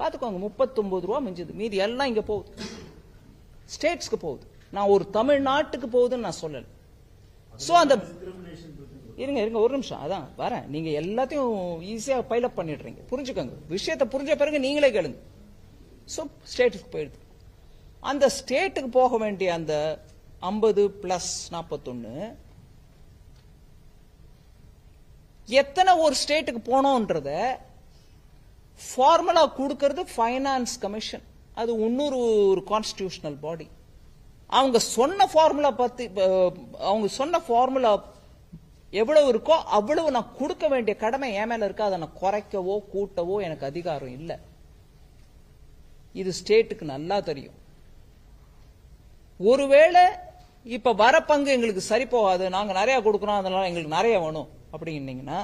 பாத்துக்கோங்க, 39 ரூபாய் மிஞ்சது. மீதி எல்லாம் இங்க போகுது, ஸ்டேட்ஸ்க்கு போகுது. நான் ஒரு தமிழ்நாட்டுக்கு போகுதுன்னு நான் சொல்லல. சோ அந்த இருங்க ஒரு நிமிஷம், அதான் வரேன். நீங்க எல்லாத்தையும் ஈஸியா பைலப் பண்ணிடுறீங்க. புரிஞ்சுக்கோங்க, விஷயத்தை புரிஞ்ச பிறகு நீங்களே கேளுங்க. சோ ஸ்டேட்டுக்கு போயிடுது. அந்த ஸ்டேட்டுக்கு போக வேண்டிய அந்த 50 பிளஸ் 41 எத்தனை ஒரு ஸ்டேட்டுக்கு போனோம்ன்றத ஃபார்முலா கொடுக்கிறது ஃபைனான்ஸ் கமிஷன். அது இன்னொரு ஒரு கான்ஸ்டிடியூஷனல் பாடி. அவங்க சொன்ன ஃபார்முலா பத்தி, அவங்க சொன்ன ஃபார்முலா எவ்வளவு இருக்கோ அவ்வளவு நான் கொடுக்க வேண்டிய கடமை என் மேல இருக்கா. அதை நான் குறைக்கவோ கூட்டவோ எனக்கு அதிகாரம் இல்லை. இது ஸ்டேட்டுக்கு நல்லா தெரியும். ஒருவேளை இப்ப வர பங்கு எங்களுக்கு சரி போகாது, நாங்க நிறைய கொடுக்கறோம், அதனால எங்களுக்கு நிறைய வேணும் அப்படின்னீங்கன்னா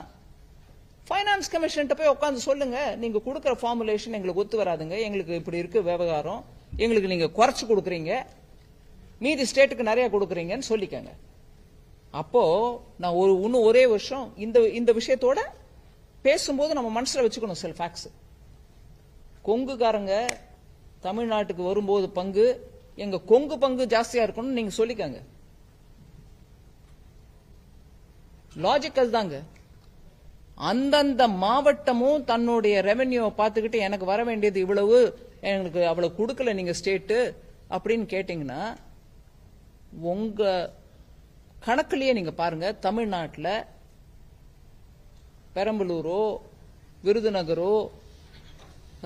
ஃபைனான்ஸ் கமிஷன் போய் உட்காந்து சொல்லுங்க, நீங்க கொடுக்கிற ஃபார்முலேஷன் எங்களுக்கு ஒத்து வராதுங்க, எங்களுக்கு இப்படி இருக்கு விவகாரம், எங்களுக்கு நீங்க குறைச்சு கொடுக்குறீங்க, மீதி ஸ்டேட்டுக்கு நிறைய கொடுக்குறீங்கன்னு சொல்லிக்கங்க. அப்போ நான் இன்னும் ஒரே வருஷம் இந்த விஷயத்தோட பேசும்போது நம்ம மனசுல வச்சுக்கணும் சில ஃபேக்ட்ஸ். கொங்குக்காரங்க தமிழ்நாட்டுக்கு வரும்போது பங்கு, எங்க கொங்கு பங்கு ஜாஸ்தியா இருக்கணும்னு நீங்க சொல்லிக்கங்க. லாஜிக்கல் தாங்க. அந்தந்த மாவட்டமும் தன்னுடைய ரெவென்யூ பார்த்துக்கிட்டு எனக்கு வர வேண்டியது இவ்வளவு, எனக்கு அவ்வளவு கொடுக்கல நீங்க ஸ்டேட்டு அப்படின்னு கேட்டீங்கன்னா, உங்க கணக்குலயே நீங்க பாருங்க, தமிழ்நாட்டில் பெரம்பலூரோ விருதுநகரோ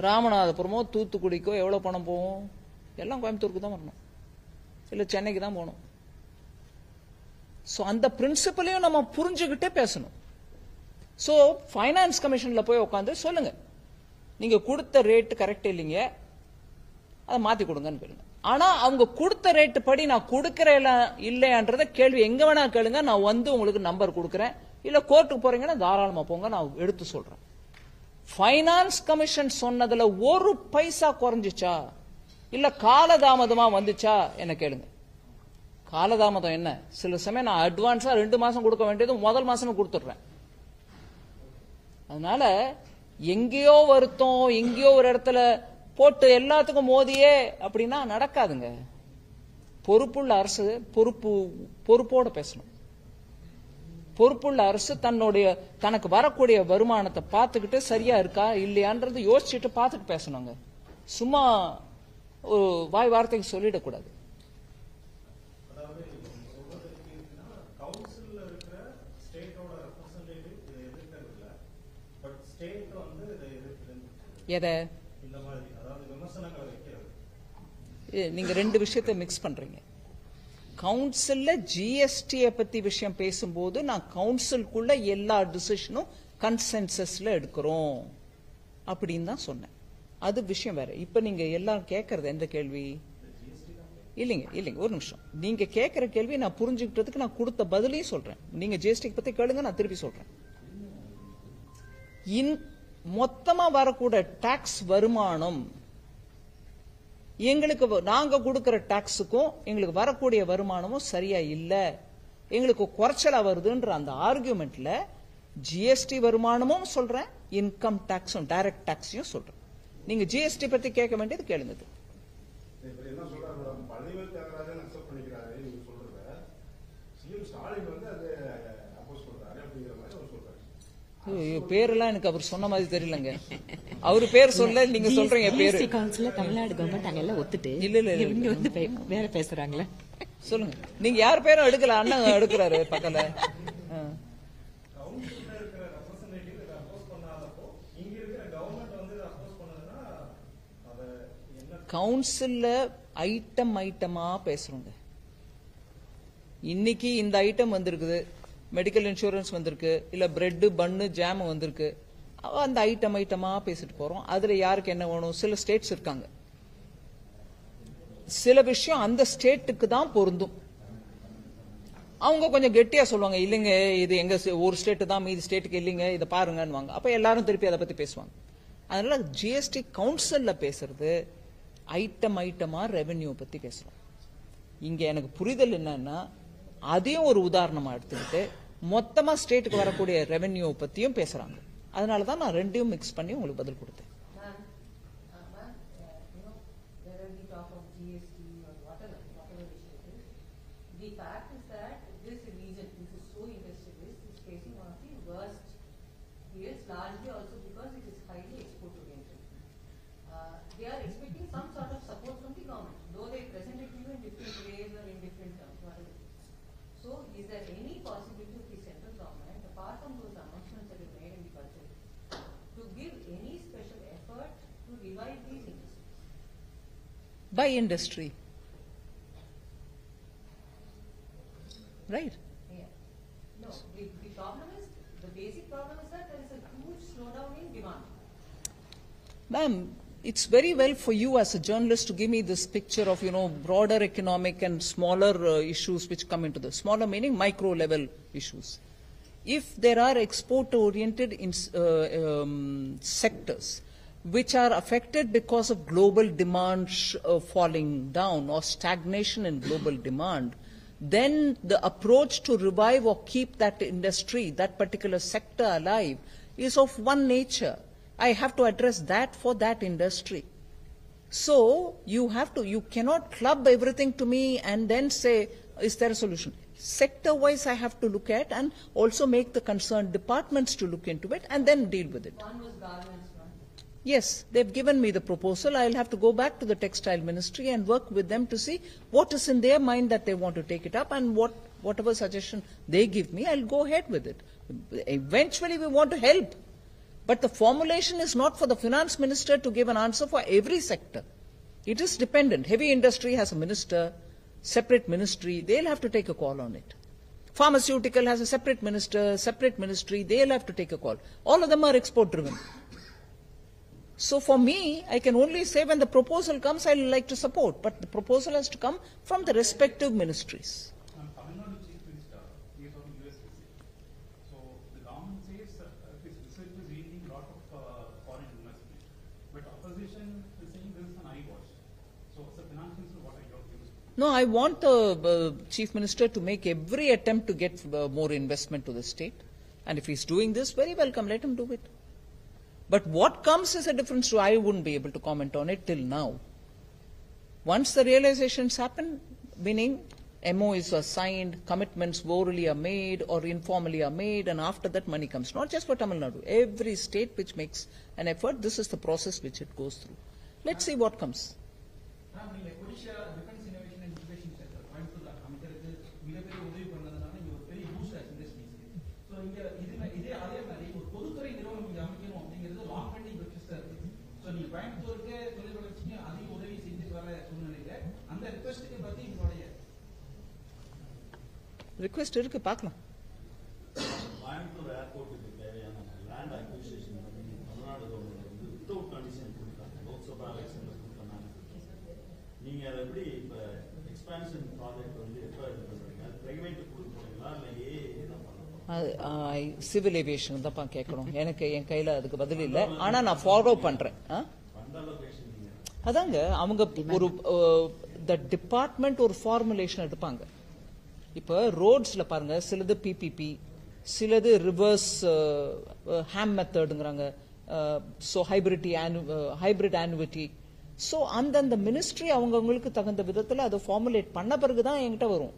ராமநாதபுரமோ தூத்துக்குடிக்கோ எவ்வளவு பணம் போகும்? எல்லாம் கோயம்புத்தூருக்கு தான் வரணும், இல்ல சென்னைக்கு தான் போகணும். சோ அந்த பிரின்சிபலையும் நம்ம புரிஞ்சுக்கிட்டே பேசணும். சோ ஃபைனான்ஸ் கமிஷன்ல போய் உட்காந்து சொல்லுங்க, நீங்க கொடுத்த ரேட் கரெக்ட் இல்லைங்க, அதை மாத்தி கொடுங்கன்னு கேளுங்க. ஆனா அவங்க கொடுத்த ரேட் படி நான் கொடுக்கறேன் இல்லையான்றத கேள்வி எங்க வேணா கேளுங்க. நான் வந்து உங்களுக்கு நம்பர் கொடுக்கறேன், இல்ல கோர்ட்டுக்கு போறீங்கன்னா தாராளமா போங்க, நான் எடுத்து சொல்றேன். ஃபைனான்ஸ் கமிஷன் சொன்னதுல ஒரு பைசா குறைஞ்சிச்சா இல்ல காலதாமதமா வந்துச்சா என்ன கேளுங்க. காலதாமதம் என்ன, சில சமயம் நான் அட்வான்ஸா 2 மாசம் கொடுக்க வேண்டியது முதல் மாசமே கொடுத்துடுறேன். அதனால எங்கேயோ வருத்தம், எங்கேயோ ஒரு இடத்துல போட்டு எல்லாத்துக்கும் மோதியே அப்படின்னா நடக்காதுங்க. பொறுப்புள்ள அரசு பொறுப்போட பேசணும். பொறுப்புள்ள அரசு தனக்கு வரக்கூடிய வருமானத்தை பார்த்துக்கிட்டு சரியா இருக்கா இல்லையான்றது யோசிச்சுட்டு பார்த்துட்டு பேசணுங்க. சும்மா ஒரு வாய் வார்த்தைக்கு சொல்லிடக்கூடாது. எதை நீங்க 2 விஷயத்தை மிக்ஸ் பண்றீங்க. கவுன்சில்ல ஜிஎஸ்டியை பத்தி விஷயம் பேசும்போது நான் கவுன்சிலுக்குள்ள எல்லா டிசிஷனும் கன்சென்சஸ்ல எடுக்கிறோம் அப்படின்னு தான் சொன்னேன். அது விஷயம் வேற. இப்ப நீங்க எல்லாம் கேட்கறது எந்த கேள்வி? இல்லைங்க ஒரு நிமிஷம். நீங்க கேட்கிற கேள்வி நான் புரிஞ்சுக்கிட்டதுக்கு நான் கொடுத்த பதிலையும் சொல்றேன். நீங்க ஜிஎஸ்டி பத்தி கேளுங்க, நான் திருப்பி சொல்றேன். மொத்தமா வரக்கூடிய டாக்ஸ் வருமானம் எங்களுக்கு நாங்க கொடுக்கிற டாக்ஸுக்கும் எங்களுக்கு வரக்கூடிய வருமானமும் சரியா இல்ல, எங்களுக்கு குறைச்சலா வருதுன்ற அந்த ஆர்குமெண்ட்ல ஜிஎஸ்டி வருமானமும் சொல்றேன், இன்கம் டாக்ஸும் டைரக்ட் டாக்ஸையும் சொல்றேன். நீங்க ஜிஎஸ்டி பத்தி கேட்க வேண்டியது கேளுங்க. பேரெல்லாம் எனக்கு அவர் சொன்ன மாதிரி தெரியலங்க. அவரு பேர் சொல்ல நீங்க சொல்றீங்க பேரு. GST கவுன்சில்ல தமிழ்நாடு கவர்மெண்ட் அங்க எல்லாம் ஒத்துட்டு இல்ல இங்க வந்து வேற பேசுறாங்களே. சொல்லுங்க, நீங்க யார் பேரும் எடுக்கல, அண்ணன் எடுக்கிறாரு பக்கத்துல. கவுன்சில்ல ஐட்டமா பேசுறோங்க. இன்னைக்கு இந்த ஐட்டம் வந்திருக்குது, மெடிக்கல் இன்சூரன்ஸ் வந்திருக்கு, இல்ல பிரெட் பன்னு ஜாம் வந்திருக்கு, அந்த ஐட்டமா பேசிட்டு போறோம். அதுல யாருக்கு என்ன வேணும்? சில ஸ்டேட்ஸ் இருக்காங்க, சில விஷயம் அந்த ஸ்டேட்டுக்கு தான் பொருந்தும். அவங்க கொஞ்சம் கெட்டியா சொல்லுவாங்க, இல்லைங்க இது எங்க ஒரு ஸ்டேட் தான், மீதி ஸ்டேட்டுக்கு இல்லைங்க, இதை பாருங்கன்னு. அப்ப எல்லாரும் திருப்பி அதை பத்தி பேசுவாங்க. அதனால ஜிஎஸ்டி கவுன்சில்ல பேசுறது ஐட்டமா ரெவென்யூ பத்தி பேசுறோம். இங்க எனக்கு புரிதல் என்னன்னா, அதையும் ஒரு உதாரணமா எடுத்துக்கிட்டு மொத்தமா ஸ்டேட்டுக்கு வரக்கூடிய ரெவென்யூ பத்தியும் பேசுறாங்க. அதனாலதான் நான் ரெண்டையும் மிக்ஸ் பண்ணி உங்களுக்கு பதில் கொடுத்தேன். Largely also because it is highly export oriented. They are expecting some sort of support from the government, though they present it to you in different ways or in different terms, whatever. So, is there any possibility of the central government, apart from those announcements that you made in the budget, to give any special effort to revive these industries? By industry. Right? Yeah. No, the problem is, the basic problem is that there is a huge slowdown in demand. Ma'am, it's very well for you as a journalist to give me this picture of, broader economic and smaller issues which come into this. Smaller meaning micro level issues. If there are export oriented sectors which are affected because of global demand falling down or stagnation in global demand, then the approach to revive or keep that industry, that particular sector alive, is of one nature. I have to address that for that industry. So you cannot club everything to me and then say, is there a solution? Sector-wise I have to look at and also make the concerned departments to look into it and then deal with it. One was garments, one. Yes, they've given me the proposal. I'll have to go back to the textile ministry and work with them to see what is in their mind that they want to take it up, and whatever suggestion they give me, I'll go ahead with it. Eventually we want to help. But the formulation is not for the finance minister to give an answer for every sector. It is dependent. Heavy industry has a minister, separate ministry, they'll have to take a call on it. Pharmaceutical has a separate minister, separate ministry, they'll have to take a call. All of them are export driven. So for me, I can only say when the proposal comes, I like to support, but the proposal has to come from the respective ministries. Tamil Nadu Chief Minister, he is from US visit. So the government says this visit is yielding a lot of foreign investment, but opposition is saying this is an eyewash. So as a finance minister, what are your views? No, I want the Chief Minister to make every attempt to get more investment to the state. And if he's doing this, very welcome, let him do it. But what comes is a different story. I wouldn't be able to comment on it till now. Once the realizations happen, meaning MOUs are signed, commitments orally are made or informally are made, and after that money comes. Not just for Tamil Nadu. Every state which makes an effort, this is the process which it goes through. Let's see what comes. Defence innovation and incubation centre Coimbatore அமைக்கிறதுக்கு மிகப்பெரிய உதவி பண்ணதுனால இங்க ஒரு பெரிய பூஸ்ட் ஆச்சு இண்டஸ்ட்ரீஸ்க்கு. ஸோ இங்க இதே அதே மாதிரி ஒரு பொதுத்துறை நிறுவனம் இங்க அமைக்கணும் அப்படிங்கிறது லாங் பெண்டிங் ரிக்வெஸ்டா இருக்கு. ஸோ நீங்க கோயம்புத்தூருக்கு தொழில் வளர்ச்சிக்கு அதிக உதவி செஞ்சுட்டு வர சூழ்நிலையில அந்த ரிக்வெஸ்ட்டுக்கு பத்தி உங்களுடைய ரிக்வெஸ்ட் இருக்கு, பார்க்கலாம். கோயம்புத்தூர் ஏர்போர்ட்டுக்கு தேவையான லேண்ட் அக்விசிஷன் தமிழ்நாடு கவர்மெண்ட் வந்து வித்தவுட் கண்டிஷன் கொடுத்தாங்க. லோக்சபா எலெக்ஷன்ல கொடுத்தாங்க. நீங்க அதை எப்படி இப்ப எக்ஸ்பான்ஷன் ப்ராஜெக்ட் வந்து எப்ப இது பண்றீங்க? பிரைவேட் கொடுக்க போறீங்களா இல்ல ஏஏ தான் பண்ண? சிவில் ஏவியேஷன் தான் கேட்கணும். எனக்கு என் கையில அதுக்கு பதில் இல்லை, ஆனா நான் ஃபாலோ பண்றேன். அதாங்க அவங்க ஒரு த டிபார்ட்மெண்ட் ஒரு ஃபார்முலேஷன் எடுப்பாங்க. இப்ப ரோட்ஸ்ல பாருங்க, சிலது பிபிபி, சிலது ரிவர்ஸ் ஹேம் மெத்தடுங்கிறாங்க, ஸோ ஹைபிரிட் ஆனுவிட்டி. ஸோ அந்தந்த மினிஸ்ட்ரி அவங்கவுங்களுக்கு தகுந்த விதத்தில் அதை ஃபார்முலேட் பண்ண பிறகுதான் என்கிட்ட வரும்.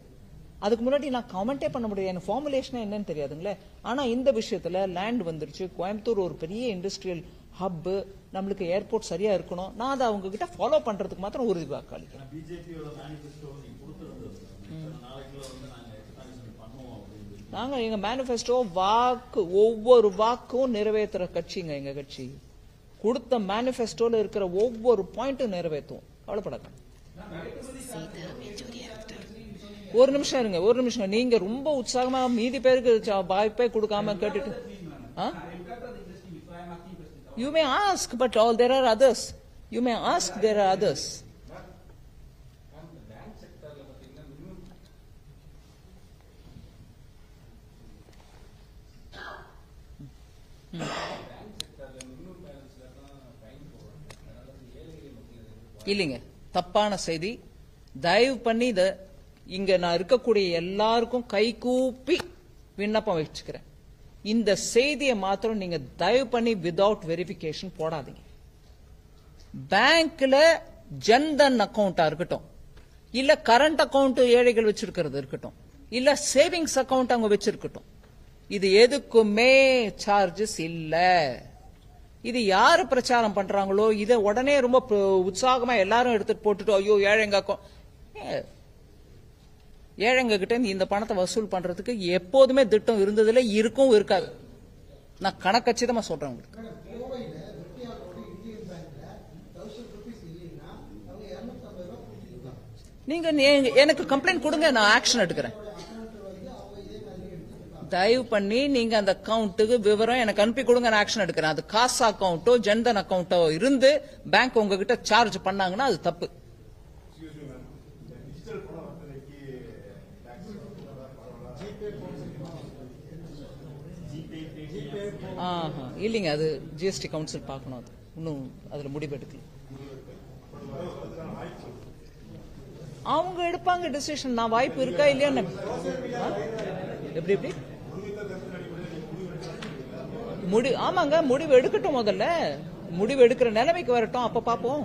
அதுக்கு முன்னாடி நான் கமெண்டே பண்ண முடியாது, எனக்கு ஃபார்முலேஷனே என்னன்னு தெரியாதுங்களே. ஆனா இந்த விஷயத்துல லேண்ட் வந்துருச்சு, கோயம்புத்தூர் ஒரு பெரிய இண்டஸ்ட்ரியல் ஹப், நம்மளுக்கு ஏர்போர்ட் சரியா இருக்கணும், நான் அதை அவங்க கிட்ட ஃபாலோ பண்றதுக்கு மாத்திரம் உறுதி வாக்களிக்கிறேன். பிஜேபியோட மேனிஃபெஸ்டோ நீங்க கொடுத்திருந்தது நாளைக்குள்ள வந்து நாங்க எக்ஸ்பான்ஷன் பண்ணுவோம் அப்படின்னு நாங்க எங்க மேனிஃபெஸ்டோ ஒவ்வொரு வாக்கும் நிறைவேற்றுற கட்சிங்க எங்க கட்சி. கொடுத்த மேனிஃபெஸ்டோல இருக்கிற ஒவ்வொரு பாயிண்ட்டும் நிறைவேற்றுவோம், கவலைப்படாத. ஒரு நிமிஷம் இருங்க, ஒரு நிமிஷம். நீங்க ரொம்ப உற்சாகமா மீதி பேருக்கு வாய்ப்பே கொடுக்காம கேட்டுட்டு you may ask, but all there are others. You may ask, there are others. இல்லைங்க, தப்பான செய்தி. தயவு பண்ணி இங்க நான் இருக்கக்கூடிய எல்லாருக்கும் கை கூப்பி விண்ணப்பம் வச்சுக்கிறேன். இந்த செய்தியை மாத்திரம் நீங்க தயவு பண்ணி வித்வுட் வெரிஃபிகேஷன் போடாதீங்க. பேங்க்ல ஜன்தன் அக்கவுண்டா இருக்கட்டும், இல்ல கரண்ட் அக்கவுண்ட் ஏழைகள் வச்சிருக்கிறது இருக்கட்டும், இல்ல சேவிங்ஸ் அக்கவுண்ட் அவங்க வச்சிருக்கட்டும், இது எதுக்குமே சார்ஜஸ் இல்ல. இது யாரு பிரச்சாரம் பண்றாங்களோ இதை உடனே ரொம்ப உற்சாகமா எல்லாரும் எடுத்துட்டு போட்டுட்டு ஐயோ ஏழைங்க ஏழைங்க கிட்ட இந்த பணத்தை வசூல் பண்றதுக்கு எப்போதுமே திட்டம் இருந்ததுல இருக்கும் இருக்காது. நான் கணக்கச்சிதமா சொல்றேன் உங்களுக்கு. நீங்க எனக்கு கம்ப்ளைண்ட் கொடுங்க, நான் ஆக்ஷன் எடுக்கிறேன். தயவு பண்ணி நீங்க அந்த அக்கவுண்ட்டுக்கு விவரம் எனக்கு அனுப்பி கொடுங்க, நான் ஆக்ஷன் எடுக்கிறேன். அது காசா அக்கவுண்டோ ஜன்தன் அக்கவுண்டோ இருந்து பேங்க் உங்ககிட்ட சார்ஜ் பண்ணாங்கன்னா அது தப்பு. இல்லைங்க, அது ஜிஎஸ்டி கவுன்சில் பார்க்கணும், அது இன்னும் அதுல முடிவு எடுக்கல. அவங்க எடுப்பாங்க டிசிஷன். நான் வாய்ப்பு இருக்கா இல்லையா எப்படி ஆமாங்க, முடிவு எடுக்கட்டும். முதல்ல முடிவு எடுக்கிற நிலைமைக்கு வரட்டும், அப்ப பாப்போம்.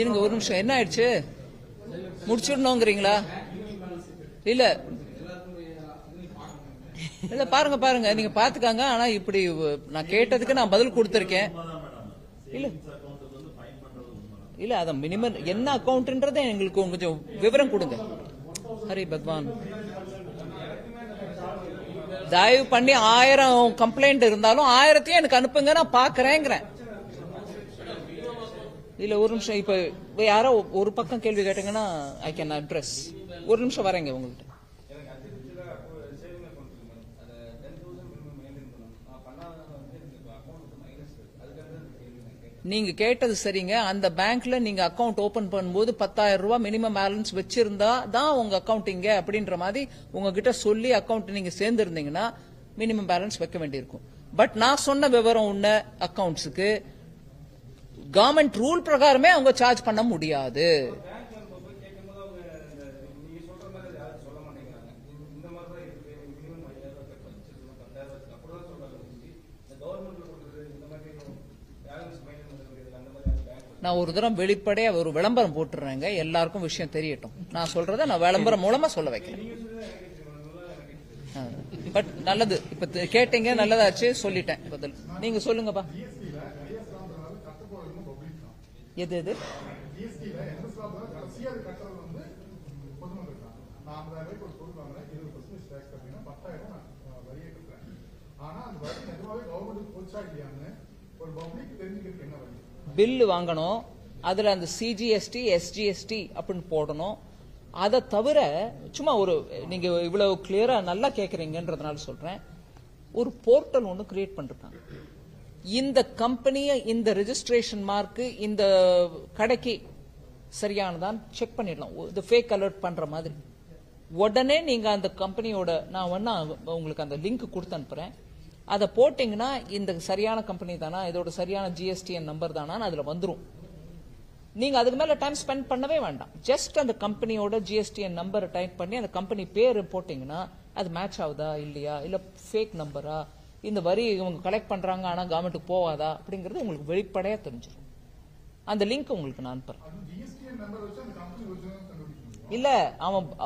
இருங்க ஒரு நிமிஷம், என்ன ஆயிடுச்சு? முடிச்சிடணுங்கிறீங்களா? இல்ல இல்ல பாருங்க பாருங்க, நீங்க பாத்துக்காங்க. ஆனா இப்படி நான் கேட்டதுக்கு நான் பதில் கொடுத்திருக்கேன். இல்ல இல்ல அத மினிமம் என்ன அக்கவுண்ட்ன்றத எங்களுக்கு கொஞ்சம் விவரம் கொடுங்க. ஹரி பகவான், தயவு பண்ணி 1000 கம்ப்ளைண்ட் இருந்தாலும் 1000 எனக்கு அனுப்புங்க, நான் பாக்குறேங்கிறேன். இல்ல ஒரு நிமிஷம், இப்ப யாரோ ஒரு பக்கம் கேள்வி கேட்டீங்கன்னா ஐ கேன் அட்ரஸ். ஒரு நிமிஷம் வரேங்க உங்கள்கிட்ட. நீங்க கேட்டது சரிங்க. அந்த பேங்க்ல நீங்க அக்கவுண்ட் ஓபன் பண்ணும்போது 10,000 ரூபாய் மினிமம் பேலன்ஸ் வச்சிருந்தா தான் உங்க அக்கவுண்ட் இங்க அப்படின்ற மாதிரி உங்ககிட்ட சொல்லி அக்கவுண்ட் நீங்க சேர்ந்திருந்தீங்கன்னா மினிமம் பேலன்ஸ் வைக்க வேண்டியிருக்கும். பட் நான் சொன்ன விவரம் உள்ள அக்கவுண்ட்ஸுக்கு கவர்மெண்ட் ரூல் பிரகாரமே அவங்க சார்ஜ் பண்ண முடியாது. நான் ஒரு தரம் வெளிப்படையா ஒரு விளம்பரம் போட்டுறேங்க, எல்லாருக்கும் விஷயம் தெரியட்டும். நான் சொல்றத நான் விளம்பரம் மூலமா சொல்ல வைக்கிறேன். பட் நல்லது, இப்ப கேட்டீங்க, நல்லதாச்சு, சொல்லிட்டேன் பதில். நீங்க சொல்லுங்கப்பா. எது எது பில்லு வாங்கணும், அதுல அந்த சிஜிஎஸ்டி எஸ்ஜிஎஸ்டி அப்படின்னு போடணும். அதை தவிர சும்மா ஒரு நீங்க இவ்வளவு கிளியரா நல்லா கேக்குறீங்கன்றதுனால சொல்றேன், ஒரு போர்ட்டல் ஒன்னு கிரியேட் பண்ணிருக்காங்க. இந்த கம்பெனியை இந்த ரெஜிஸ்ட்ரேஷன் மார்க் இந்த கடைக்கு சரியானதான் செக் பண்ணிடலாம். இது ஃபேக் அலர்ட் பண்ற மாதிரி உடனே நீங்க அந்த கம்பெனியோட நான் வேணா உங்களுக்கு அந்த லிங்க் கொடுத்து அனுப்புறேன். அதை போட்டீங்கன்னா இந்த சரியான கம்பெனி தானா, இதோட சரியான ஜிஎஸ்டிஎன் நம்பர் தானா அதுல வந்துரும். நீங்க அதுக்கு மேல டைம் ஸ்பெண்ட் பண்ணவே வேண்டாம். ஜஸ்ட் அந்த கம்பெனியோட ஜிஎஸ்டிஎன் நம்பர் டைப் பண்ணி அந்த கம்பெனி பேர் போட்டீங்கன்னா அது மேட்ச் ஆகுதா இல்லையா, இல்ல ஃபேக் நம்பரா, இந்த வரி இவங்க கலெக்ட் பண்றாங்க ஆனா கவர்மெண்ட்டுக்கு போவாதா அப்படிங்கறது உங்களுக்கு வெளிப்படையா தெரிஞ்சிடும். அந்த லிங்க் உங்களுக்கு நான் அனுப்புறேன். இல்ல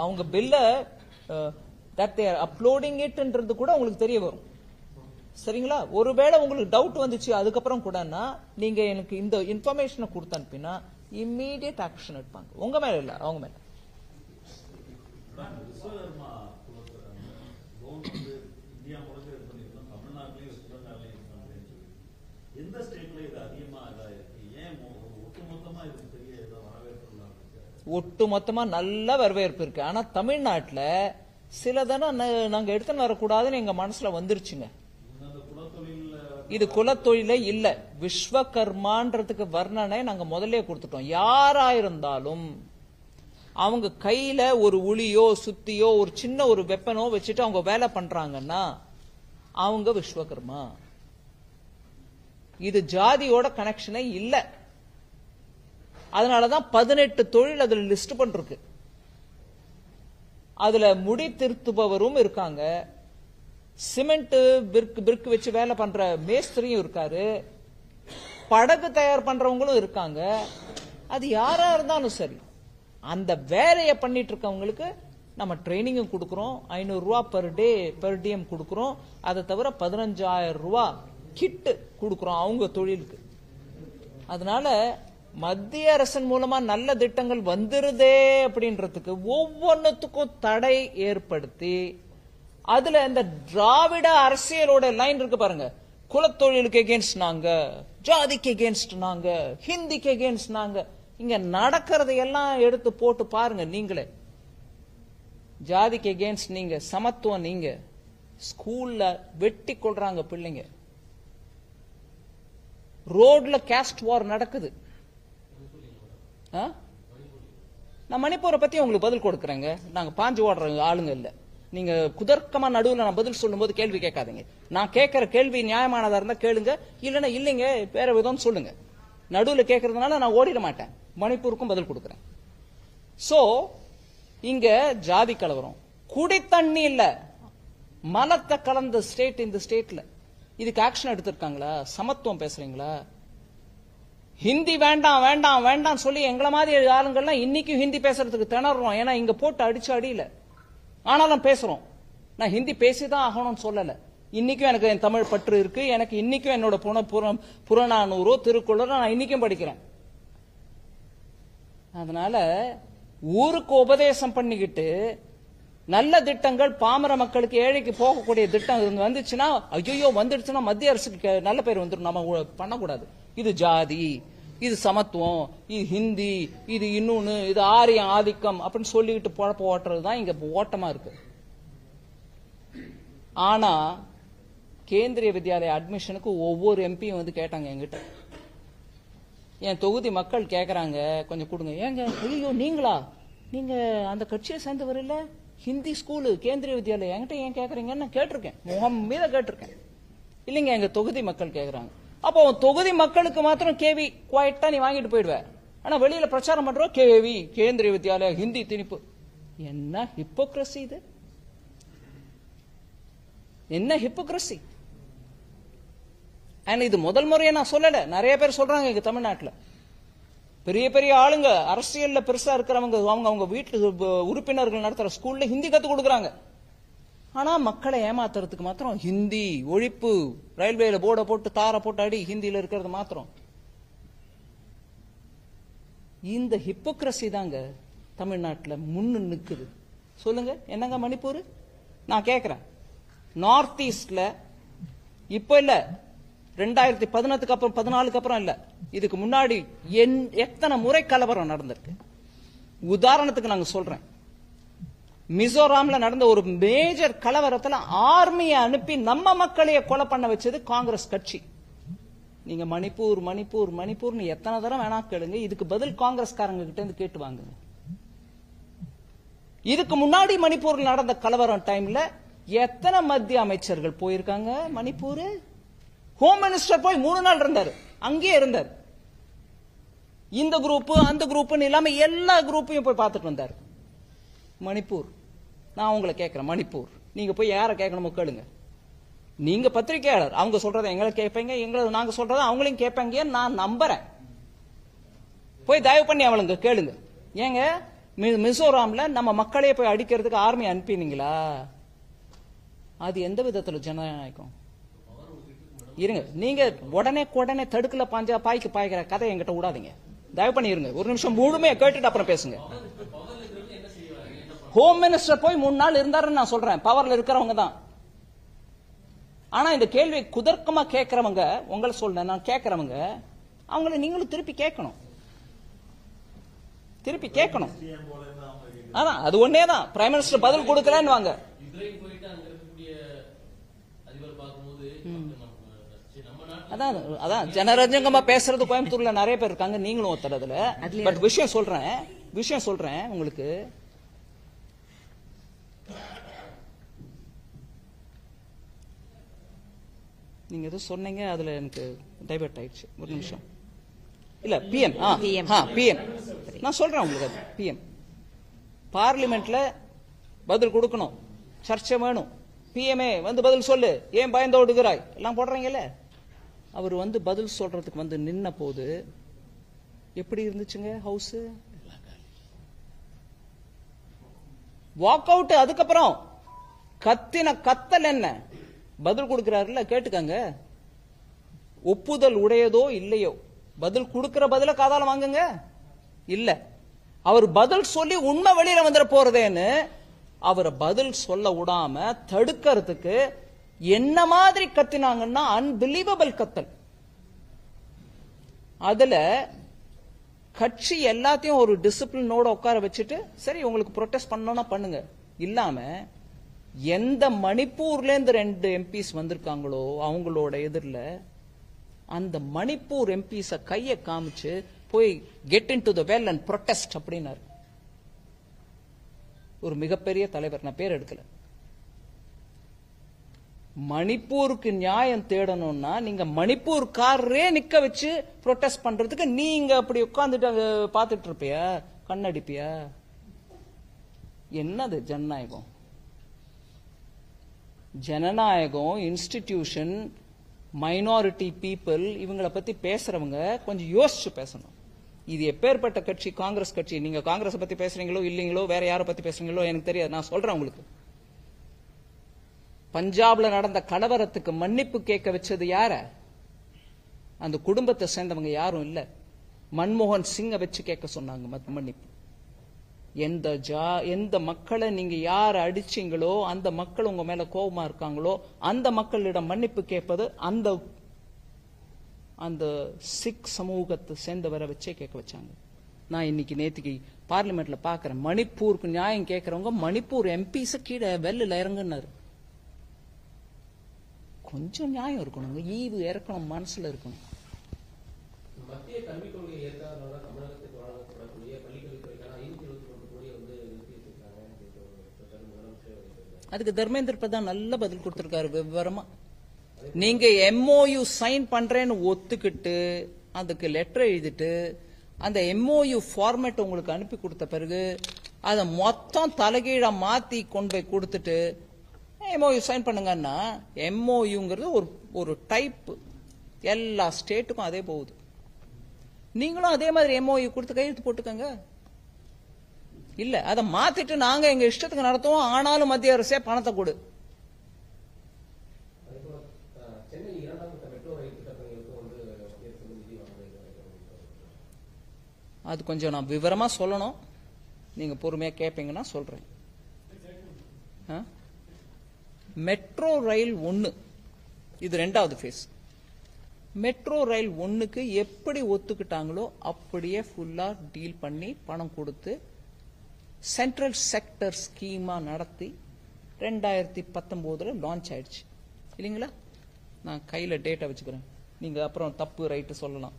அவங்க பில்ல தட் தே ஆர் அப்லோடிங் இட்ன்றது கூட உங்களுக்கு தெரிய வரும். சரிங்களா? ஒருவேளை உங்களுக்கு டவுட் வந்துச்சு அதுக்கப்புறம் கூடனா நீங்க எனக்கு இந்த இன்ஃபர்மேஷனை கொடுத்து அனுப்பினா இம்மீடியட் ஆக்ஷன் எடுப்பாங்க. உங்க மேல இல்ல, அவங்க மேல. விஸ்வகர்மா லோன் வந்து இந்தியா முழுக்க இது பண்ணிருக்கோம், தமிழ்நாட்டிலையும் ஸ்ரீலங்காலையும் எந்த ஸ்டேட்ல இது அதிகமா இதா இருக்கு? ஏன் ஒட்டுமொத்தமா இது பெரிய வரவேற்பு இருக்கு? ஒட்டுமொத்தமா நல்ல வரவேற்பு இருக்கு. ஆனா தமிழ்நாட்டுல சிலதான நாங்க எடுத்துன்னு வரக்கூடாதுன்னு எங்க மனசுல வந்துருச்சுங்க. இது குலத்தொழிலே இல்ல, விஸ்வகர்மான்றதுக்கு வர்ணனை நாங்க முதல்ல கொடுத்துட்டோம். யாரா இருந்தாலும் அவங்க கையில ஒரு உளியோ சுத்தியோ ஒரு சின்ன ஒரு வெப்பனோ வச்சுட்டு அவங்க வேலை பண்றாங்கன்னா அவங்க விஸ்வகர்மா. இது ஜாதியோட கனெக்ஷனே இல்ல. அதனாலதான் 18 தொழில் அதுல லிஸ்ட் பண்றது. அதுல முடி திருத்துபவரும் இருக்காங்க, சிமெண்ட் பிரிக் வச்சு வேலை பண்ற மேஸ்திரியும் இருக்காரு, படகு தயார் பண்றவங்களும் இருக்காங்க. அது யாரா இருந்தாலும் சரி, அந்த வேலையை பண்ணிட்டு இருக்கவங்களுக்கு நம்ம ட்ரைனிங்கும் கொடுக்கறோம். 500 ரூபாய் பெர் டிஎம் கொடுக்கறோம். அதை தவிர 15,000 ரூபாய் கிட் கொடுக்கறோம் அவங்க தொழிலுக்கு. அதனால மத்திய அரசின் மூலமா நல்ல திட்டங்கள் வந்துருதே அப்படின்றதுக்கு ஒவ்வொன்னுத்துக்கும் தடை ஏற்படுத்தி அதுல இந்த திராவிட அரசியலோட லைன் இருக்கு பாருங்க. குலத்தொழிலுக்கு எகேன்ஸ்ட் நாங்க, ஜாதிக்கு எகேன்ஸ்ட் நாங்க, ஹிந்திக்கு எகேன்ஸ்ட் நாங்க. இங்க நடக்கிறதையெல்லாம் எடுத்து போட்டு பாருங்க நீங்களே. ஜாதிக்கு எகேன்ஸ்ட் நீங்க, சமத்துவம் நீங்க. ஸ்கூல்ல வெட்டி கொள்றாங்க பிள்ளைங்க, ரோட்ல காஸ்ட் வார் நடக்குது. நான் மணிப்பூரை பத்தி உங்களுக்கு பதில் கொடுக்கறேங்க. நாங்க பாஞ்சு ஓடுற ஆளுங்க இல்ல. நீங்க குதர்க்கமா நடுவுல நான் பதில் சொல்லும் போது கேள்வி கேட்காதீங்க. நான் கேட்கிற கேள்வி நியாயமானதா இருந்தா கேளுங்க, இல்லன்னா இல்லைங்க வேற விதம் சொல்லுங்க. நடுவுல கேட்கறதுனால நான் ஓடிட மாட்டேன். மணிப்பூருக்கும் பதில் கொடுக்கறேன். சோ இங்க ஜாதி கலவரம், குடி தண்ணி இல்ல மலத்தை கலந்த ஸ்டேட் இந்த ஸ்டேட்ல. இதுக்கு ஆக்ஷன் எடுத்திருக்காங்களா? சமத்துவம் பேசுறீங்களா? ஹிந்தி வேண்டாம் வேண்டாம் வேண்டாம் சொல்லி எங்களை மாதிரி ஆளுங்கள்லாம் இன்னைக்கும் ஹிந்தி பேசுறதுக்கு திணறோம். ஏன்னா இங்க போட்டு அடிச்சு அடியில ஆனாலும் பேசுறோம். நான் ஹிந்தி பேசிதான் ஆகணும்னு சொல்லல. இன்னைக்கும் எனக்கு என் தமிழ் பற்று இருக்கு. எனக்கு இன்னைக்கும் என்னோட புறநானூறோ திருக்குறளோ நான் இன்னைக்கும் படிக்கிறேன். அதனால ஊருக்கு உபதேசம் பண்ணிக்கிட்டு நல்ல திட்டங்கள் பாமர மக்களுக்கு ஏழைக்கு போகக்கூடிய திட்டம் வந்துச்சுன்னா ஐயோ வந்துடுச்சுன்னா மத்திய அரசுக்கு நல்ல பேர் வந்துடும். நம்ம பண்ணக்கூடாது. இது ஜாதி, இது சமத்துவம், இது ஹிந்தி, இது இன்னொன்னு, இது ஆரிய ஆதிக்கம் அப்படின்னு சொல்லிக்கிட்டு பொழப்ப ஓட்டுறதுதான் இங்க ஓட்டமா இருக்கு. ஆனா கேந்திரிய வித்யாலயா அட்மிஷனுக்கு ஒவ்வொரு எம்பியும் வந்து கேட்டாங்க என்கிட்ட. என் தொகுதி மக்கள் கேக்குறாங்க, கொஞ்சம் கொடுங்க. ஏங்க ஐயோ நீங்களா, நீங்க அந்த கட்சியை சேர்ந்தவர் இல்ல, ஹிந்தி ஸ்கூலு கேந்திரிய வித்யாலயா என்கிட்ட ஏன் கேக்குறீங்கன்னு நான் கேட்டிருக்கேன், முகம் மீத கேட்டிருக்கேன். இல்லைங்க எங்க தொகுதி மக்கள் கேக்குறாங்க. அப்போ தொகுதி மக்களுக்கு மாத்திரம் கேவி குவாய்ட்டா நீ வாங்கிட்டு போயிடுவ. ஆனா வெளியில பிரச்சாரம் பண்றோம் கேவி கேந்திரிய வித்யாலயா ஹிந்தி திணிப்பு. என்ன ஹிப்போக்ரசி இது? என்ன ஹிப்போக்ரசி? இது முதல் முறையை நான் சொல்லல, நிறைய பேர் சொல்றாங்க இங்க தமிழ்நாட்டுல. பெரிய பெரிய ஆளுங்க அரசியல்ல பெருசா இருக்கிறவங்க அவங்க வீட்டு உறுப்பினர்கள் நடத்துற ஸ்கூல்ல ஹிந்தி கத்து கொடுக்கறாங்க. ஆனா மக்களை ஏமாத்துறதுக்கு மாத்திரம் ஹிந்தி ஒழிப்பு, ரயில்வேல போர்ட போட்டு தார போட்டு அடி, ஹிந்தியில இருக்கிறது மாத்திரம். இந்த ஹிப்போக்ரசி தாங்க தமிழ்நாட்டுல முன்னு நிக்குது. சொல்லுங்க என்னங்க மணிப்பூர்? நான் கேக்குறேன், நார்த் ஈஸ்ட்ல இப்ப இல்ல 2018 அப்புறம் 14 அப்புறம் இல்ல, இதுக்கு முன்னாடி எத்தனை முறை கலவரம் நடந்திருக்கு. உதாரணத்துக்கு நாங்க சொல்றேன், மிசோராம்ல நடந்த ஒரு மேஜர் கலவரத்துல ஆர்மியை அனுப்பி நம்ம மக்களையே கொலை பண்ண வச்சது காங்கிரஸ் கட்சி. நீங்க மணிப்பூர் மணிப்பூர் மணிப்பூர்னு எத்தனை தரம் வேணா கேளுங்க, இதுக்கு பதில் காங்கிரஸ்காரங்க கிட்ட இருந்து கேட்டு வாங்குங்க. இதுக்கு முன்னாடி மணிப்பூர்ல நடந்த கலவரம் டைம்ல எத்தனை மத்திய அமைச்சர்கள் போயிருக்காங்க மணிப்பூர்? ஹோம் மினிஸ்டர் போய் 3 நாள் இருந்தாரு, அங்கேயே இருந்தார். இந்த குரூப் அந்த குரூப் இல்லாம எல்லா குரூப்பையும் போய் பார்த்துட்டு வந்தார். மணிப்பூர், நான் உங்களை கேட்கிறேன், மணிப்பூர் நீங்க போய் யாரை கேட்கணுமோ கேளுங்க. நீங்க பத்திரிகையாளர், அவங்க சொல்றதை எங்களை கேட்பீங்க, எங்களை நாங்க சொல்றதை அவங்களையும் கேட்பாங்க நான் நம்புறேன். போய் தயவு பண்ணி அவளுங்க கேளுங்க. ஏங்க மிசோராம்ல நம்ம மக்களே போய் அடிக்கிறதுக்கு ஆர்மி அனுப்பினீங்களா? அது எந்த விதத்துல ஜனநாயகம்? இருங்க, நீங்க உடனே தடுக்கல பாஞ்சா பாய்க்கு பாய்க்கிற கதை என்கிட்ட விடாதீங்க. தயவு பண்ணி இருங்க, ஒரு நிமிஷம் முழுமையா கேட்டுட்டு அப்புறம் பேசுங்க. ஹோம் மினிஸ்டர் போய் 3 நாள் இருந்தாருன்னு நான் சொல்றேன், பவர்ல இருக்கிறவங்க தான். ஆனா இந்த கேள்வி குதர்க்கமா கேட்கறவங்க, உங்களை சொல்ல நான் கேட்கறவங்க, அவங்கள நீங்களும் திருப்பி கேட்கணும். அதான் அது ஒன்னே தான். பிரைம் மினிஸ்டர் பதில் கொடுக்கலன்னு வாங்க. அதான் ஜனரஞ்சகமா பேசுறது கோயம்புத்தூர்ல நிறைய பேர் இருக்காங்க, நீங்களும் ஒருத்தர் அதுல. பட் விஷயம் சொல்றேன் உங்களுக்கு. நீங்க எதுவும் சொன்னீங்க, அதுல எனக்கு டைவர்ட் ஆயிடுச்சு. ஒரு நிமிஷம். இல்ல பிஎம் நான் சொல்றேன் உங்களுக்கு. அது பிஎம் பார்லிமெண்ட்ல பதில் கொடுக்கணும், சர்ச்சை வேணும். பிஎம்ஏ வந்து பதில் சொல்லு, ஏன் பயந்தோடுகிறாய் எல்லாம் போடுறீங்கல்ல. அவர் வந்து பதில் சொல்றதுக்கு வந்து நின்ன போது எப்படி இருந்துச்சுங்க ஹவுஸ்? Walk out. அதுக்கப்புறம் கத்தின கத்தல் என்ன? பதில் கொடுக்கிறாருல்ல, கேட்டுக்கங்க. ஒப்புதல் உடையதோ இல்லையோ, பதில் கொடுக்கிற பதில காதால வாங்குங்க. இல்ல, அவர் பதில் சொல்லி உண்மை வெளியில வந்துட போறதேன்னு அவரை பதில் சொல்ல விடாம தடுக்கிறதுக்கு என்ன மாதிரி கத்தினாங்கன்னா அன்பிலீவபிள் கத்தல். அதுல கட்சி எல்லாத்தையும் ஒரு டிசிப்ளினோட உட்கார வச்சுட்டு, சரி உங்களுக்கு ப்ரொடெஸ்ட் பண்ணணும்னா பண்ணுங்க, இல்லாம எந்த மணிப்பூர்ல இருந்து 2 எம்பிஸ் வந்திருக்காங்களோ அவங்களோட எதிரில அந்த மணிப்பூர் எம்பிஸ கைய காமிச்சு போய் get in to the well and protest அப்படின்னாரு. ஒரு மிகப்பெரிய தலைவர், நான் பேர் எடுக்கல. மணிப்பூருக்கு நியாயம் தேடணும்னா நீங்க மணிப்பூர்காரரே நிக்க வச்சு ப்ரொடெஸ்ட் பண்றதுக்கு நீங்க அப்படி உட்கார்ந்துட்டு பாத்துட்டு இருப்பியா? கண்ணடிப்பியா? என்னது ஜனநாயகம்? ஜனநாயகம், இன்ஸ்டிடியூஷன், மைனாரிட்டி பீப்புள், இவங்களை பத்தி பேசுறவங்க கொஞ்சம் யோசிச்சு பேசணும். இது எப்பேற்பட்ட கட்சி? காங்கிரஸ் கட்சி. நீங்க காங்கிரஸ் பத்தி பேசுறீங்களோ இல்லீங்களோ, வேற யாரை பத்தி பேசுறீங்களோ எனக்கு தெரியாது. நான் சொல்றேன் உங்களுக்கு, பஞ்சாப்ல நடந்த கலவரத்துக்கு மன்னிப்பு கேட்க வச்சது யார? அந்த குடும்பத்தை சேர்ந்தவங்க யாரும் இல்ல. மன்மோகன் சிங்க வச்சு கேட்க சொன்னாங்க மன்னிப்பு. எந்த மக்களை நீங்க யார அடிச்சீங்களோ, அந்த மக்கள் உங்க மேல கோபமா இருக்காங்களோ, அந்த மக்களிடம் மன்னிப்பு கேட்பது அந்த சிக் சமூகத்தை சேர்ந்தவரை வச்சே கேட்க வச்சாங்க. நான் இன்னைக்கு நேத்துக்கு பார்லிமெண்ட்ல பாக்குறேன், மணிப்பூருக்கு நியாயம் கேட்கறவங்க மணிப்பூர் எம்பிஸ் கீழே வெள்ளில இறங்குனாரு. கொஞ்சம் நியாயம் இருக்கணும், ஈவு இறக்கணும், மனசுல இருக்கணும். மத்திய கல்விக் கொள்கை ஏற்காதனால தமிழகத்துக்கு வழங்கப்படக்கூடிய பள்ளிக்கல்வித்துறைக்கான 523 கோடி வந்து நிறுத்தி வச்சிருக்காங்க. அதுக்கு தர்மேந்திர பிரதான் நல்ல பதில் கொடுத்திருக்காரு விவரமா. நீங்க MOU சைன் பண்றேன்னு ஒத்துக்கிட்டு அதுக்கு லெட்டர் எழுதிட்டு அந்த MOU ஃபார்மேட் உங்களுக்கு அனுப்பி கொடுத்த பிறகு அதை மொத்தம் தலைகீழா மாத்தி கொண்டு போய் கொடுத்துட்டு MOU சைன் பண்ணுங்கன்னா, MOUங்கிறது ஒரு டைப், எல்லா ஸ்டேட்டுக்கும் அதே போகுது. நீங்களும் அதே மாதிரி MOU கொடுத்து கையெழுத்து போட்டுக்கங்க. இல்ல அதை மாத்திட்டு நாங்க எங்க இஷ்டத்துக்கு நடத்துவோம், ஆனாலும் மத்திய அரசே பணத்தை கொடு. சென்னை 2வது மெட்ரோ ரயில் திட்டங்களுக்கு வந்து நிதி வாங்குறது அது கொஞ்சம் நான் விவரமா சொல்லணும், நீங்க பொறுமையா கேட்பீங்கன்னா சொல்றேன். மெட்ரோ ரயில் 1 இது 2வது ஃபேஸ். மெட்ரோ ரயில் 1க்கு எப்படி ஒத்துக்கிட்டாங்களோ அப்படியே ஃபுல்லா டீல் பண்ணி பணம் கொடுத்து சென்ட்ரல் செக்டர் ஸ்கீமா நடத்தி 2019 லான்ச் ஆயிடுச்சு இல்லைங்களா? நான் கையில டேட்டா வச்சுக்கிறேன், நீங்க அப்புறம் தப்பு ரைட்டு சொல்லலாம்.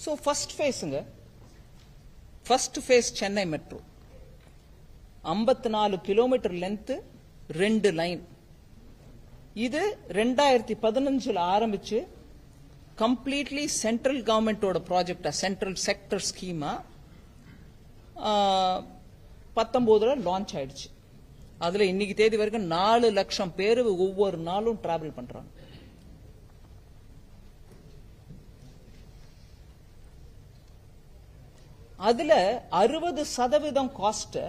So first phase Chennai metro 54 kilometre length, 2 line. இது 2015 ஆரம்பிச்சு கம்ப்ளீட்லி சென்ட்ரல் கவர்மெண்டோட ப்ராஜெக்டா, சென்ட்ரல் செக்டர் ஸ்கீமா 19 லான்ச் ஆயிடுச்சு. அதுல இன்னைக்கு தேதி வரைக்கும் 4 லட்சம் பேர் ஒவ்வொரு நாளும் டிராவல் பண்றாங்க. அதுல 60% காஸ்ட்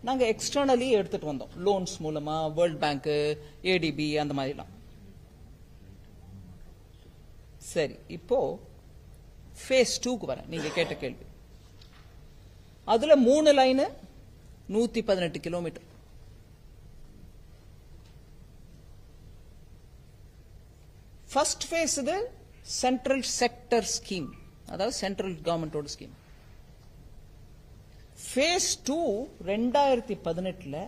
நாங்க எக்ஸ்டர்னலி எடுத்துட்டு வந்தோம், லோன்ஸ் மூலமா, வேர்ல்ட் பேங்க், ஏடிபி அந்த மாதிரிலாம். சரி, இப்போ ஃபேஸ் 2க்கு வரேன். நீங்க கேட்ட கேள்வி. அதுல 3 லைன் 118 கிலோமீட்டர். ஃபர்ஸ்ட் ஃபேஸ் இது சென்ட்ரல் செக்டர் ஸ்கீம், அதாவது சென்ட்ரல் கவர்மெண்டோட ஸ்கீம். ஃபேஸ் 2 2018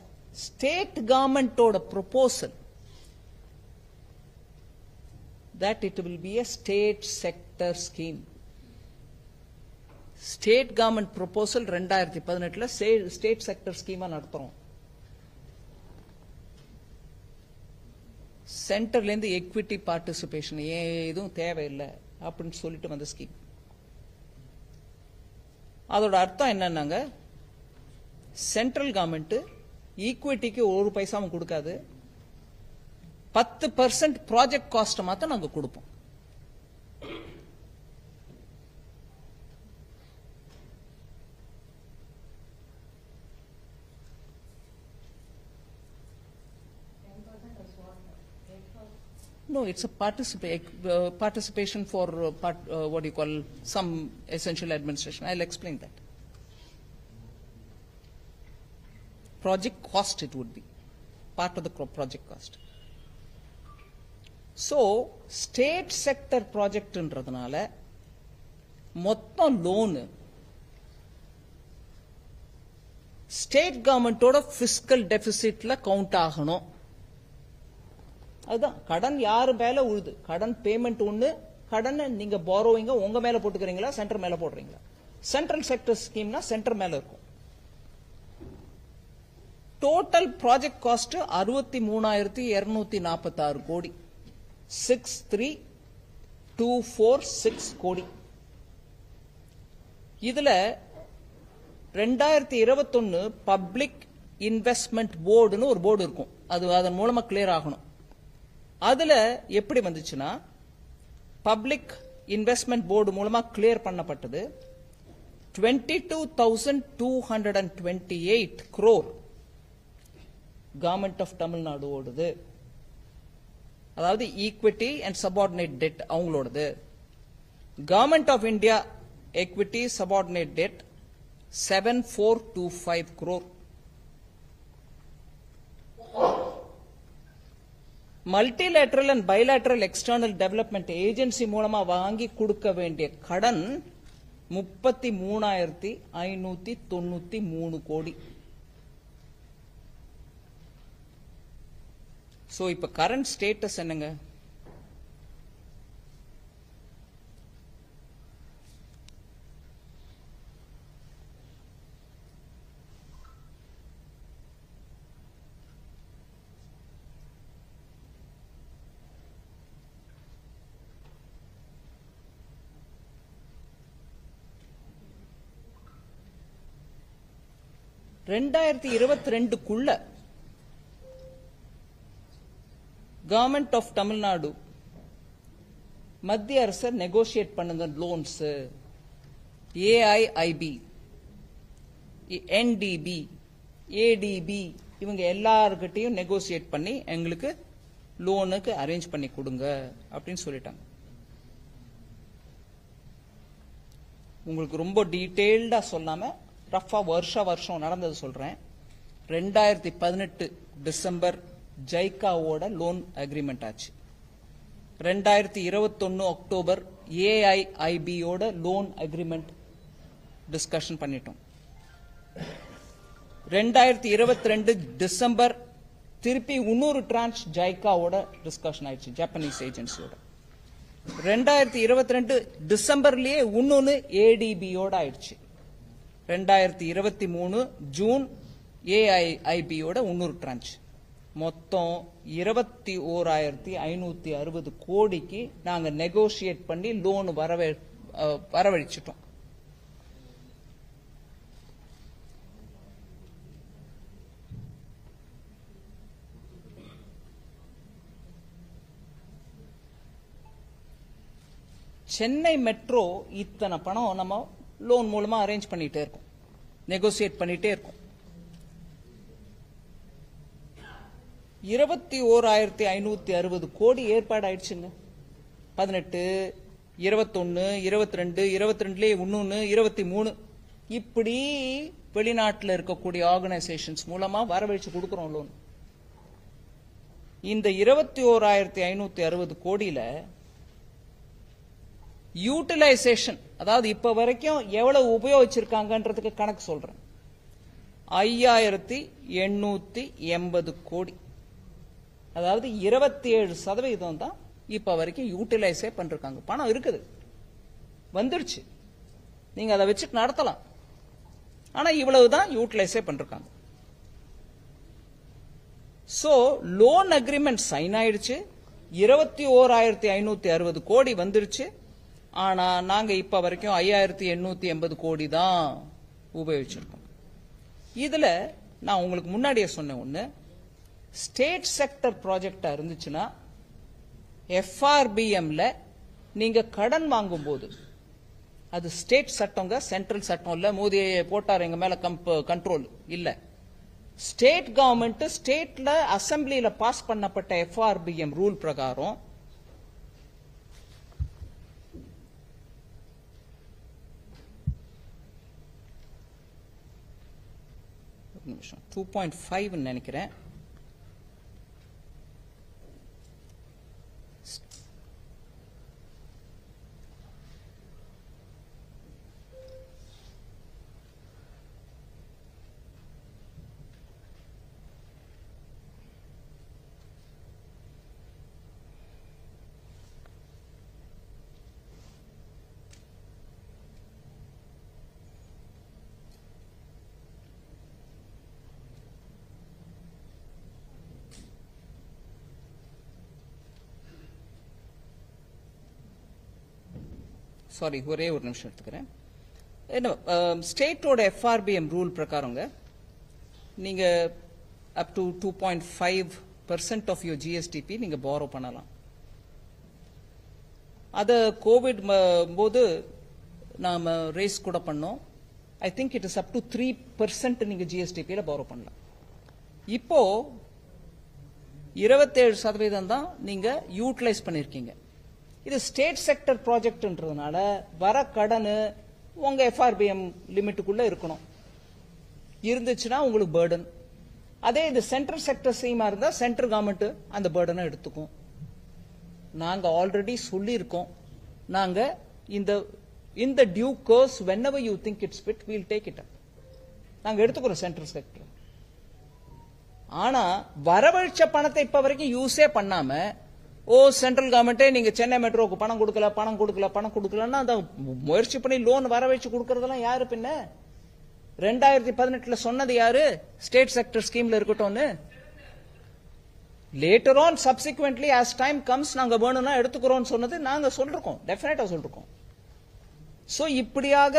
ஸ்டேட் கவர்மெண்டோட proposal that it will be a state sector scheme. State government proposal 2018 state sector ஸ்கீமா நடத்துறோம். சென்டர்ல இருந்து எக்விட்டி பார்ட்டிசிபேஷன் எதுவும் தேவையில்லை அப்படின்னு சொல்லிட்டு வந்த ஸ்கீம். அதோட அர்த்தம் என்னன்னாங்க, சென்ட்ரல் கவர்மெண்ட் ஈக்விட்டிக்கு 1 பைசாவும் கொடுக்காது, 10% ப்ராஜெக்ட் காஸ்ட் மாத்திரம் நாங்க கொடுப்போம். No, it's a participation for what you call some essential administration. I'll explain that. Project cost it would be part of the project cost. So state sector project ன்றதுனால மொத்தம் லோன் ஸ்டேட் கவர்மெண்டோட பிஸ்கல் டெபிசிட்ல கவுண்ட் ஆகணும். அதுதான் கடன் யாரு மேல உழுது, கடன் பேமெண்ட் ஒண்ணு, கடன் நீங்க பாரோவிங்க உங்க மேல போட்டுக்கிறீங்களா சென்டர் மேல போடுறீங்களா. சென்ட்ரல் செக்டர் ஸ்கீம்னா சென்டர் மேல இருக்கும். டோட்டல் ப்ராஜெக்ட் காஸ்ட் 63,246 கோடி, 63,246 கோடி. இதுல 2021 பப்ளிக் இன்வெஸ்ட்மெண்ட் போர்டுன்னு ஒரு போர்டு இருக்கும், அது அதன் மூலமா கிளியர் ஆகணும். அதுல எப்படி வந்துச்சுன்னா, பப்ளிக் இன்வெஸ்ட்மெண்ட் போர்டு மூலமா கிளியர் பண்ணப்பட்டது 22,228 crore கவர்மெண்ட் ஆஃப் தமிழ்நாடு ஓடுது. அதாவது ஈக்விட்டி அண்ட் சபார்டினேட் டெட் அவங்களோடது. Government of India equity subordinate debt 7,425 crore. Multilateral and bilateral external development agency மூலமா வாங்கி கொடுக்க வேண்டிய கடன் 33,593 கோடி. சோ இப்ப கரண்ட் ஸ்டேட்டஸ் என்னங்க? ரெண்டாயிரத்தி 22க்குள்ள கவர்மெண்ட் ஆஃப் தமிழ்நாடு மத்திய அரசு நெகோசியேட் பண்ண லோன்ஸ் ஏஐஐபி, என்டிபி, ஏடிபி இவங்க எல்லார்கிட்டையும் நெகோசியேட் பண்ணி எங்களுக்கு லோனுக்கு அரேஞ்ச் பண்ணி கொடுங்க அப்படின்னு சொல்லிட்டாங்க. உங்களுக்கு ரொம்ப டீடைல்டா சொல்லாம ரஃபா வருஷம் நடந்தது சொல்றேன். 2018 டிசம்பர் ஜைகாவோட லோன் அக்ரிமெண்ட் ஆச்சு. 2021 அக்டோபர் ஏஐஐபியோட லோன் அக்ரிமெண்ட் டிஸ்கஷன் பண்ணிட்டோம். 2022 டிசம்பர் திருப்பி இன்னொரு டிரான்ச் ஜைகாவோட டிஸ்கஷன் ஆயிடுச்சு, ஜப்பானீஸ் ஏஜென்சியோட. 2022 டிசம்பர்லயே இன்னொன்னு ஏடிபியோட ஆயிடுச்சு. 2023 ஜூன் ஏஐஐபியோட இன்னொரு டிரான்ச். மொத்தம் 21,560 கோடிக்கு நாங்க நெகோசியேட் பண்ணி லோன் வரவழைச்சிட்டோம். சென்னை மெட்ரோ இத்தனை பணம் நம்ம லோன் மூலமா அரேஞ்ச் பண்ணிட்டே இருக்கோம், நெகோசியேட் பண்ணிட்டே இருக்கோம். 21,560 கோடி ஏற்பாடு ஆயிடுச்சுங்க. 18, 21, 22, 22லயே 11, 23 இப்படி வெளிநாட்டில் இருக்கக்கூடிய ஆர்கனைசேஷன்ஸ் மூலமா வரவழைச்சு கொடுக்கிறோம் லோன். இந்த 21,560 கோடியில யூட்டிலைசேஷன், அதாவது இப்ப வரைக்கும் எவ்வளவு உபயோகிச்சிருக்காங்கன்றதுக்கு கணக்கு சொல்றேன். 5,880 கோடி, அதாவது 27% தான் இப்ப வரைக்கும் யூட்டிலைஸே பண்றாங்க. பணம் இருக்குது, வந்துருச்சு, நீங்க அதை வச்சு நடத்தலாம். ஆனா இவ்வளவுதான் யூட்டிலைஸே பண்றாங்க. சோ லோன் அக்ரிமெண்ட் சைன் ஆயிடுச்சு, 21,560 கோடி வந்துருச்சு. ஆனா நாங்க இப்ப வரைக்கும் 5,880 கோடி தான் உபயோகிச்சிருக்கோம். இதுல நான் உங்களுக்கு முன்னாடியே சொன்ன ஒண்ணு, ஸ்டேட் செக்டர் ப்ராஜெக்டா இருந்துச்சுன்னா FRBMல நீங்க கடன் வாங்கும் போது, அது ஸ்டேட் சட்டங்க, சென்ட்ரல் சட்டம் இல்ல, மோடி போட்டார் எங்க மேல கண்ட்ரோல் இல்ல. ஸ்டேட் கவர்மெண்ட் ஸ்டேட்ல அசம்பிளியில பாஸ் பண்ணப்பட்ட FRBM ரூல் பிரகாரம் நிமிஷம் 2.5 நினைக்கிறேன். சாரி, ஒரே ஒரு நிமிஷம் எடுத்துக்கிறேன். ஸ்டேட்டோட FRBM ரூல் பிரகாரங்க நீங்க up to 2.5% of your GSDP நீங்க borrow பண்ணலாம். அத கோவிட் போது நாம ரேஸ் கூட பண்ணோம். I think it is up to 3% நீங்க GSDPல borrow பண்ணலாம். இப்போ 27% தான் நீங்க யூட்டிலைஸ் பண்ணிருக்கீங்க. இது ஸ்டேட் செக்டர் ப்ராஜெக்ட்ன்றதுனால வர கடன் உங்க FRBM லிமிட்டுக்குள்ள இருக்கணும். இருந்துச்சுன்னா உங்களுக்கு பர்டன். அதே இது சென்ட்ரல் செக்டர் ஸ்கீமா இருந்தா சென்ட்ரல் கவர்மெண்ட் அந்த பர்டனை எடுத்துக்கும். நாங்க ஆல்ரெடி சொல்லி இருக்கோம், நாங்க இந்த due course whenever you think it's fit we'll take it up. நாங்க எடுத்துக்கிறோம் சென்ட்ரல் செக்டர். ஆனா வரவழைச்ச பணத்தை இப்ப வரைக்கும் யூஸே பண்ணாம, சென்ட்ரல் கவர்மெண்டே நீங்க சென்னை மெட்ரோக்கு பணம் கொடுக்கலன்னா அந்த முயற்சி பண்ணி லோன் வர வச்சு கொடுக்கறதெல்லாம் யாரு? பின்ன 2018 சொன்னது யாரு? ஸ்டேட் செக்டர் ஸ்கீம்ல இருக்கட்டும்னு. Later on சப்சிக்வென்ட்லி as time comes நாங்க வேணும்னா எடுத்துக்கிறோம் சொன்னது நாங்க சொல்றோம், டெஃபினட்டா சொல்றோம். சோ இப்படியாக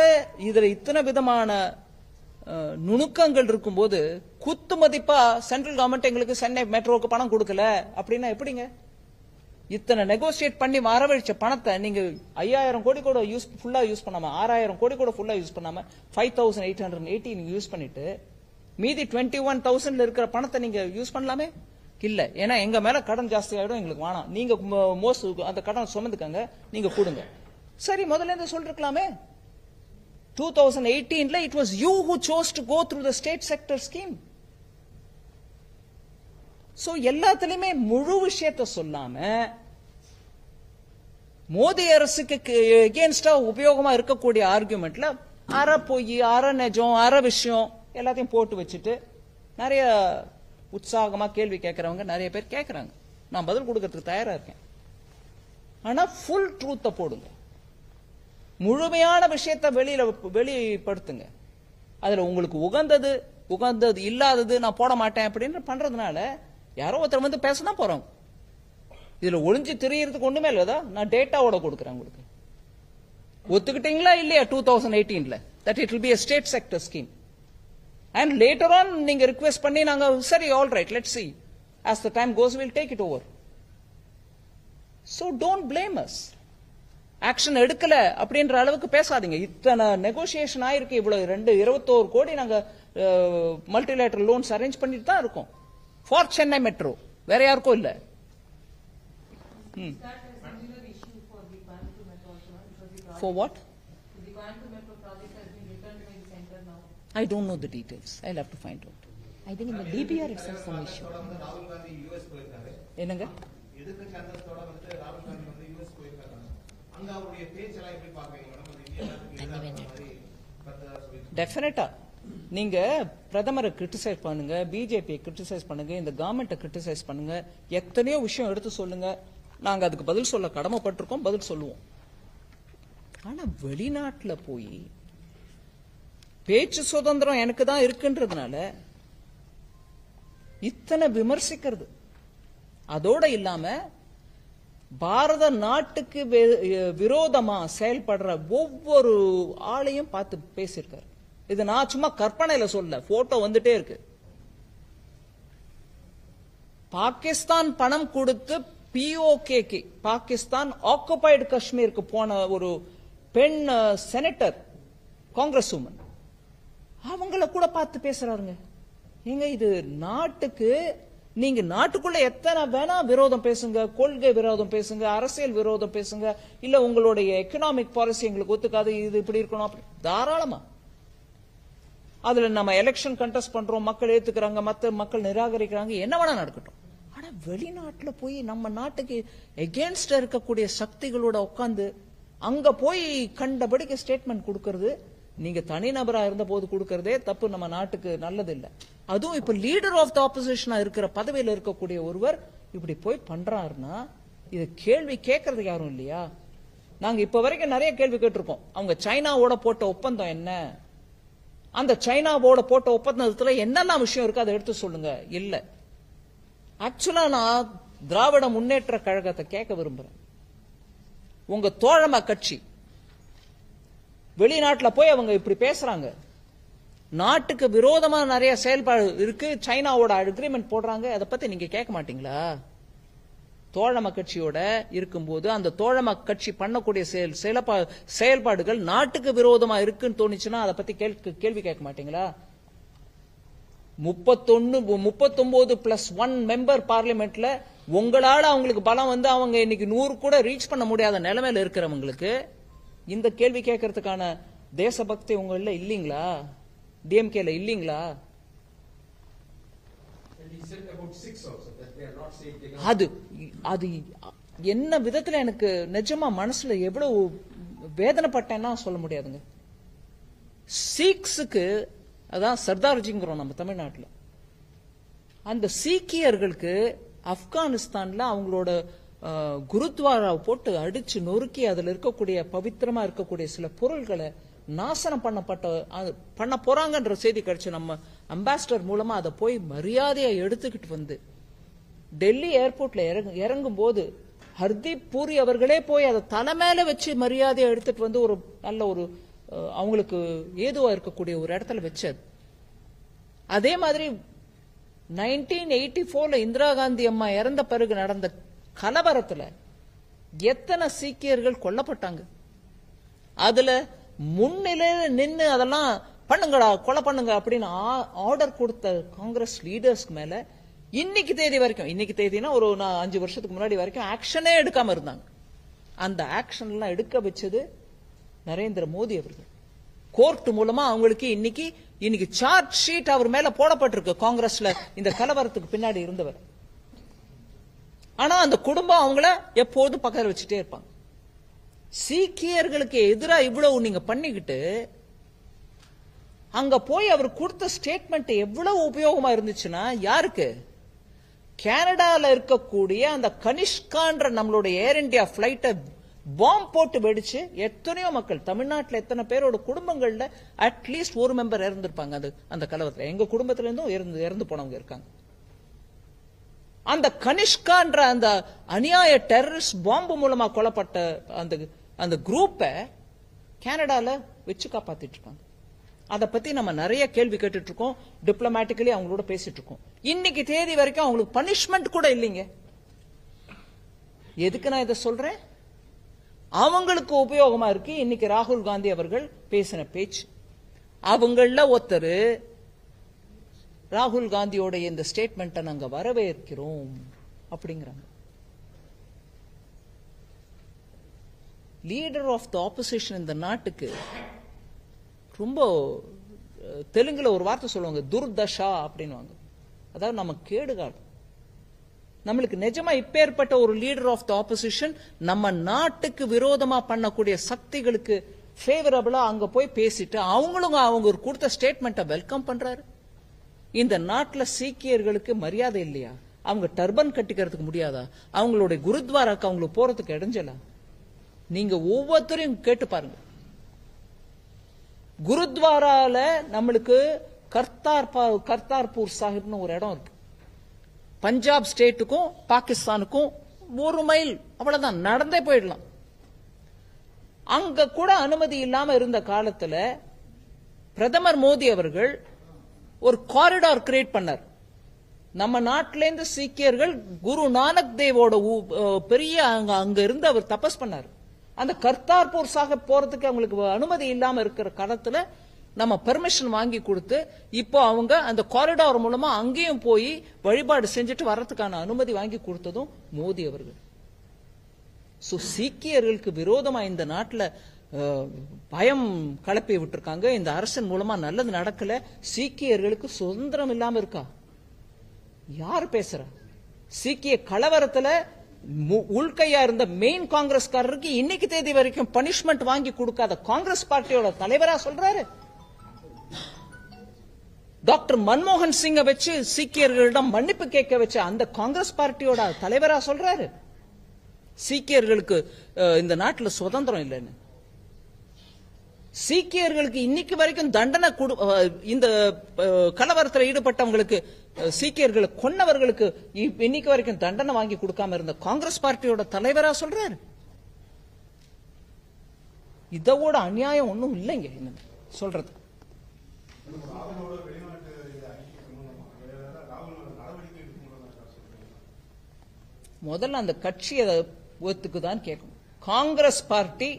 இதுல இத்தனை விதமான நுணுக்கங்கள் இருக்கும்போது குத்து மதிப்பா சென்ட்ரல் கவர்மெண்ட் எங்களுக்கு சென்னை மெட்ரோக்கு பணம் கொடுக்கல அப்படின்னா எப்படிங்க? இத்தனை நெகோசியேட் பண்ணி வரவழைச்ச பணத்தை நீங்க 5,000 கோடி கூட ஃபுல்லா யூஸ் பண்ணாம, 6,000 கோடி கூட ஃபுல்லா யூஸ் பண்ணாம 5,880 நீங்க யூஸ் பண்ணிட்டு மீதி 21,000 இருக்கிற பணத்தை நீங்க யூஸ் பண்ணலாமே? இல்ல, ஏன்னா எங்க மேல கடன் ஜாஸ்தி ஆயிடும், எங்களுக்கு வேணாம், நீங்க அந்த கடன் சுமந்துக்கங்க, நீங்க கொடுங்க. சரி, முதல்ல இருந்து சொல்லிருக்கலாமே. 2018 it was you who chose to go through the state sector scheme. So எல்லாத்துலயுமே முழு விஷயத்தை சொல்லாம மோடி அரசுக்கு எகென்ஸ்டா உபயோகமா இருக்கக்கூடிய ஆர்குமெண்ட்ல அரை பொய், அரை நெஜம், அரை விஷயம் எல்லாத்தையும் போட்டு வச்சுட்டு நிறைய உற்சாகமா கேள்வி கேட்கறவங்க நிறைய பேர் கேட்கறாங்க. நான் பதில் கொடுக்கறதுக்கு தயாரா இருக்கேன். ஆனா ஃபுல் ட்ரூத்தை போடுங்க, முழுமையான விஷயத்தை வெளிப்படுத்துங்க. அதுல உங்களுக்கு உகந்தது இல்லாதது நான் போட மாட்டேன் அப்படின்னு பண்றதுனால யாரோ ஒருத்தர் வந்து பேசதான் போறோம். இதுல ஒளிஞ்சு தெரியறதுக்கு ஒண்ணுமே இல்லதா? நான் டேட்டாவோட கொடுக்குறேன் உங்களுக்கு. ஒத்துக்கிட்டீங்களா இல்லையா 2018ல that it will be a state sector scheme? And later on நீங்க ரிக்வெஸ்ட் பண்ணி நாங்க சரி all right let's see as the time goes we'll take it over. So don't blame us. Action எடுக்கல அப்படின்ற அளவுக்கு பேசாதீங்க. இத்தனை நெகோசியேஷன் ஆயிருக்கு, இவ்வளவு 21 கோடி நாங்க மல்டிலேட்டரல் லோன்ஸ் அரேஞ்ச் பண்ணிட்டு தான் இருக்கோம் ஃபார் சென்னை மெட்ரோ, வேற யாருக்கும் இல்ல. Is that a similar issue for the Coimbatore Metro also, because the project, For what? the Coimbatore Metro project has been returned by the center now. I don't know the details. I'll have to find out. I think in the DPR itself some issue. ராகுல் காந்தி யுஎஸ் போயிருக்காரு. என்னங்க? எதிர்க்கட்சி அந்தஸ்தோட வந்துட்டு ராகுல் காந்தி வந்து யுஎஸ் போயிருக்காங்க. அங்க அவருடைய பேச்செல்லாம் எப்படி பாக்குறீங்க மேடம்? அது இந்தியாவுக்கு மாதிரி கருத்தா சொல்லி டெஃபினட்டா நீங்க பிரதமரை கிரிட்டிசைஸ் பண்ணுங்க, பிஜேபியை கிரிட்டிசைஸ் பண்ணுங்க, இந்த கவர்மெண்ட்டை கிரிட்டிசைஸ் பண்ணுங்க, எத்தனையோ விஷயம் எடுத்து சொல்லுங்க. நாங்க அதுக்கு பதில் சொல்ல கடமைப்பட்டிருக்கோம், பதில் சொல்லுவோம். ஆனா வெளிநாட்டுல போய் பேச்சு சுதந்திரம் எனக்கு தான் இருக்குன்றதுனால இத்தனை விமர்சிக்கிறது, அதோட இல்லாம பாரத நாட்டுக்கு விரோதமா செயல்படுற ஒவ்வொரு ஆளையும் பார்த்து பேசியிருக்காரு. இது நான் சும்மா கற்பனையில சொல்ல, போட்டோ வந்துட்டே இருக்கு. பாகிஸ்தான் பணம் கொடுத்து பிஓகேக்கு, பாகிஸ்தான் ஆக்குபைடு காஷ்மீருக்கு போன ஒரு பெண் செனட்டர், காங்கிரஸ் உமன், அவங்கள கூட பார்த்து பேசுறாருங்க. ஏங்க இது நாட்டுக்கு, நீங்க நாட்டுக்குள்ள எத்தனை வேணா விரோதம் பேசுங்க, கொள்கை விரோதம் பேசுங்க, அரசியல் விரோதம் பேசுங்க, இல்ல உங்களுடைய எக்கனாமிக் பாலிசி எங்களுக்கு ஒத்துக்காது, இது இப்படி இருக்கணும் அப்படி, தாராளமா. அதுல நம்ம எலெக்ஷன் கண்டெஸ்ட் பண்றோம், மக்கள் ஏத்துக்கிறாங்க, மத்த மக்கள் நிராகரிக்கிறாங்க, என்ன வேணா நடக்கட்டும். ஆனா வெளிநாட்டுல போய் நம்ம நாட்டுக்கு எகேன்ஸ்டா இருக்கக்கூடிய சக்திகளோட உட்கார்ந்து அங்க போய் கண்டபடிக்கு ஸ்டேட்மெண்ட் கொடுக்கறது, நீங்க தனிநபரா இருந்த போது கொடுக்கறதே தப்பு, நம்ம நாட்டுக்கு நல்லது இல்ல. அதுவும் இப்ப லீடர் ஆஃப் த ஆப்போசிஷனா இருக்கிற பதவியில இருக்கக்கூடிய ஒருவர் இப்படி போய் பண்றாருன்னா இது கேள்வி கேட்கறது யாரும் இல்லையா? நாங்க இப்ப வரைக்கும் நிறைய கேள்வி கேட்டிருக்கோம். அவங்க சைனாவோட போட்ட ஒப்பந்தம் என்ன, அந்த சைனாவோட போட்ட ஒப்பந்தத்துல என்னெல்லாம் விஷயம் இருக்கு அதை எடுத்து சொல்லுங்க. இல்ல, ஆக்சுவலா நான் திராவிட முன்னேற்ற கழகத்தை கேட்க விரும்புறேன். உங்க தோழமை கட்சி வெளிநாட்டுல போய் அவங்க இப்படி பேசுறாங்க, நாட்டுக்கு விரோதமா நிறைய செயல்பாடு இருக்கு, சைனாவோட அக்ரிமெண்ட் போடுறாங்க, அதை பத்தி நீங்க கேட்க மாட்டீங்களா? தோழமை கட்சியோட இருக்கும்போது அந்த தோழமை கட்சி பண்ணக்கூடிய செயல்பாடுகள் நாட்டுக்கு விரோதமா இருக்குன்னு தோணுச்சுன்னா அதை பத்தி கேள்வி கேட்க மாட்டீங்களா? 39+1 மெம்பர் பார்லிமெண்ட்ல உங்களால அவங்களுக்கு பலம் வந்து அவங்க இன்னைக்கு 100 கூட ரீச் பண்ண முடியாத நிலைமையில இருக்கிறவங்களுக்கு இந்த கேள்வி கேட்கறதுக்கான தேசபக்தி உங்கள இல்லீங்களா? டிஎம்கேல இல்லீங்களா? அது அது என்ன விதத்துல எனக்கு நிஜமா மனசுல எவ்வளவு வேதனைப்பட்டேன்னா சொல்ல முடியாதுங்க. சீக்ஸுக்கு, அதான் சர்தார்ஜிங்கிறோம் நம்ம தமிழ்நாட்டுல, அந்த சீக்கியர்களுக்கு ஆப்கானிஸ்தான்ல அவங்களோட குருத்வாரா போட்டு அடிச்சு நொறுக்கி அதுல இருக்கக்கூடிய பவித்திரமா இருக்கக்கூடிய சில பொருள்களை நாசனம் பண்ண போறாங்கன்ற செய்தி கிடைச்சு நம்ம அம்பாசிடர் மூலமா அதை போய் மரியாதையை எடுத்துக்கிட்டு வந்து டெல்லி ஏர்போர்ட்ல இறங்கும் போது ஹர்தீப் பூரி அவர்களே போய் அதை தலைமையில வச்சு மரியாதையை எடுத்துட்டு வந்து ஒரு நல்ல ஒரு அவங்களுக்கு ஏதுவா இருக்கக்கூடிய ஒரு இடத்துல வச்சது. அதே மாதிரி 1984 இந்திரா காந்தி அம்மா இறந்த பிறகு நடந்த கலவரத்துல எத்தனை சீக்கியர்கள் கொல்லப்பட்டாங்க. அதுல முன்னிலையில நின்று அதெல்லாம் பண்ணுங்கடா, கொலை பண்ணுங்க அப்படின்னு ஆர்டர் கொடுத்த காங்கிரஸ் லீடர்ஸ்க்கு மேல இன்னைக்கு தேதி வரைக்கும், இன்னைக்கு தேதினா ஒரு 5 வருஷத்துக்கு முன்னாடி வரைக்கும் ஆக்ஷனே எடுக்காம இருந்தாங்க. அந்த ஆக்ஷன் எல்லாம் எடுக்க வச்சது நரேந்திர மோடி அவர்கள். கோர்ட் மூலமா அவங்களுக்கு இன்னைக்கு சார்ஜ் ஷீட் அவர் மேல போடப்பட்டிருக்கு, காங்கிரஸ்ல இந்த கலவரத்துக்கு பின்னாடி இருந்தவர். ஆனா அந்த குடும்பம் அவங்கள எப்போதும் பக்கத்துல வச்சுட்டே இருப்பாங்க. சீக்கியர்களுக்கு எதிராக இவ்வளவு நீங்க பண்ணிக்கிட்டு அங்க போய் அவர் கொடுத்த ஸ்டேட்மெண்ட் எவ்வளவு உபயோகமா இருந்துச்சுன்னா யாருக்கு? கனடால இருக்கக்கூடிய அந்த கனிஷ்கான்ற நம்மளுடைய ஏர் இந்தியா பிளைட்டை பாம்பு போட்டு வெடிச்சு எத்தனையோ மக்கள், தமிழ்நாட்டில் எத்தனை பேரோட குடும்பங்கள்ல அட்லீஸ்ட் ஒரு மெம்பர் இறந்திருப்பாங்க அந்த கலவரத்துல. எங்க குடும்பத்துல இருந்தும் இறந்து போனவங்க இருக்காங்க. அந்த கனிஷ்கான்ற அந்த அநியாய டெரரிஸ்ட் பாம்பு மூலமா கொல்லப்பட்ட அந்த குரூப்பை கனடால வச்சு காப்பாத்திட்டு இருக்காங்க. அதை பத்தி நம்ம நிறைய கேள்வி கேட்டுட்டு இருக்கோம், டிப்ளமேட்டிக்கலி அவங்களோட பேசிட்டு இருக்கோம். இன்னைக்கு தேதி வரைக்கும் அவங்களுக்கு பனிஷ்மெண்ட் கூட இல்லைங்க. எதுக்கு நான் இதை சொல்றேன்? அவங்களுக்கு உபயோகமா இருக்கு இன்னைக்கு ராகுல் காந்தி அவர்கள் பேசின பேச்சு. அவங்கள ஒருத்தர் ராகுல் காந்தியோட இந்த ஸ்டேட்மெண்ட்டை நாங்க வரவேற்கிறோம் அப்படிங்கிறாங்க. லீடர் ஆஃப் த ஆப்போசிஷன் இந்த நாட்டுக்கு ரொம்ப தெலுங்குல ஒரு வார்த்தை சொல்லுவாங்க, துர்தஷா அப்படின்னுவாங்க. அதாவது நம்ம கேடுகாலம். நம்மளுக்கு நிஜமா இப்பேற்பட்ட ஒரு லீடர் ஆஃப் த ஆப்போசிஷன் நம்ம நாட்டுக்கு விரோதமா பண்ணக்கூடிய சக்திகளுக்கு ஃபேவரபிளா அங்க போய் பேசிட்டு அவங்க கொடுத்த ஸ்டேட்மெண்ட்டை வெல்கம் பண்றாரு. இந்த நாட்டுல சீக்கியர்களுக்கு மரியாதை இல்லையா? அவங்க டர்பன் கட்டிக்கிறதுக்கு முடியாதா? அவங்களுடைய குருத்வாராக்கு அவங்களுக்கு போறதுக்கு இடைஞ்சலா? நீங்க ஒவ்வொருத்தரையும் கேட்டு பாருங்க. குருத்வாரால நம்மளுக்கு கர்த்தார்பூர் சாஹிப்னு ஒரு இடம் இருக்கு. பஞ்சாப் ஸ்டேட்டுக்கும் பாகிஸ்தானுக்கும் 1 மைல், அவ்வளவுதான், நடந்தே போயிடலாம். அங்க கூட அனுமதி இல்லாம இருந்த காலத்துல பிரதமர் மோடி அவர்கள் ஒரு காரிடார் கிரியேட் பண்ணார். நம்ம நாட்டிலேருந்து சீக்கியர்கள் குரு நானக் தேவோட பெரிய அங்க இருந்து அவர் தபஸ் பண்ணார். அந்த கர்த்தார்பூர் சாஹிப் போறதுக்கு அவங்களுக்கு அனுமதி இல்லாம இருக்கிற காலத்துல நம்ம பெர்மிஷன் வாங்கி கொடுத்து இப்போ அவங்க அந்த காரிடார் மூலமா அங்கேயும் போய் வழிபாடு செஞ்சுட்டு வர்றதுக்கான அனுமதி வாங்கி கொடுத்ததும் மோடி அவர்கள். சீக்கியர்களுக்கு விரோதமா இந்த நாட்டுல பயம் கலப்பி விட்டுருக்காங்க. இந்த அரசின் மூலமா நல்லது நடக்கல. சீக்கியர்களுக்கு சுதந்திரம் இல்லாம இருக்கா? யார் பேசுற? சீக்கிய கலவரத்துல உள்கையா இருந்த மெயின் காங்கிரஸ்காரருக்கு இன்னைக்கு தேதி வரைக்கும் பனிஷ்மெண்ட் வாங்கி கொடுக்காத காங்கிரஸ் பார்ட்டியோட தலைவரா சொல்றாரு. டாக்டர் மன்மோகன் சிங்கை வச்சு சீக்கியர்களிடம் மன்னிப்பு கேட்க வச்ச அந்த காங்கிரஸ் பார்ட்டியோட தலைவரா சொல்றாரு சீக்கியர்களுக்கு இந்த நாட்டில் சுதந்திரம் இல்லைன்னு. சீக்கியர்களுக்கு இன்னைக்கு வரைக்கும் தண்டனை இந்த கலவரத்தில் ஈடுபட்டவங்களுக்கு, சீக்கியர்களை கொன்னவர்களுக்கு இன்னைக்கு வரைக்கும் தண்டனை வாங்கி கொடுக்காம இருந்த காங்கிரஸ் பார்ட்டியோட தலைவரா சொல்றாரு. இதோட அநியாயம் ஒன்னும் இல்லைங்க என்ன சொல்றது. முதல்ல அந்த கட்சியை ஒத்துக்குதான் கேட்கணும். காங்கிரஸ் பார்ட்டி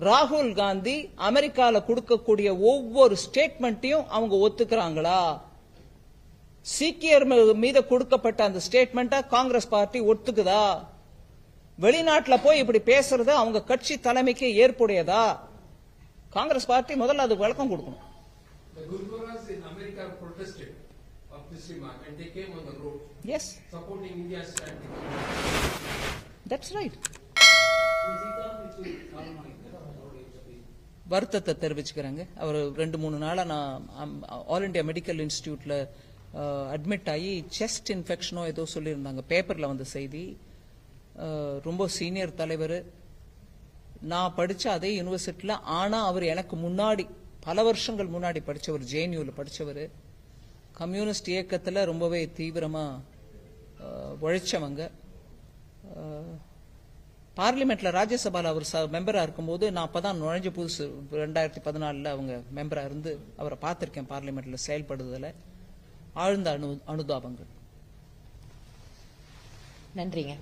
ராகுல் காந்தி அமெரிக்கால கொடுக்கக்கூடிய ஒவ்வொரு ஸ்டேட்மெண்ட்டையும் அவங்க ஒத்துக்கிறாங்களா? சீக்கியர் மீது கொடுக்கப்பட்ட அந்த ஸ்டேட்மெண்ட்டை காங்கிரஸ் பார்ட்டி ஒத்துக்குதா? வெளிநாட்டுல போய் இப்படி பேசுறது அவங்க கட்சி தலைமைக்கு ஏற்புடையதா? காங்கிரஸ் பார்ட்டி முதல்ல அது விளக்கம் கொடுக்கணும். The Gurukharas in America protested of this remark and they came on the road. Yes. Supporting India's stand. That's right. வருத்தத்தை தெரிவிச்சுக்கிறாங்க. அவர் 2-3 நாளா நான் ஆல் இண்டியா மெடிக்கல் இன்ஸ்டிடியூட்ல அட்மிட் ஆகி செஸ்ட் இன்ஃபெக்ஷனோ ஏதோ சொல்லியிருந்தாங்க. பேப்பர்ல வந்த செய்தி. ரொம்ப சீனியர் தலைவர். நான் படிச்ச அதே யூனிவர்சிட்டியில, ஆனா அவர் எனக்கு முன்னாடி பல வருஷங்கள் முன்னாடி படிச்சவர், ஜேஎன்யூல படிச்சவர். கம்யூனிஸ்ட் இயக்கத்துல ரொம்பவே தீவிரமா உழைச்சவங்க. பார்லிமெண்ட்ல ராஜ்யசபால அவர் மெம்பரா இருக்கும்போது நான் அப்பதான் நுழைஞ்ச புதுசு 2014 அவங்க மெம்பரா இருந்து அவரை பார்த்திருக்கேன் பார்லிமெண்ட்ல செயல்படுதல. ஆழ்ந்த அனுதாபங்கள். நன்றிங்க.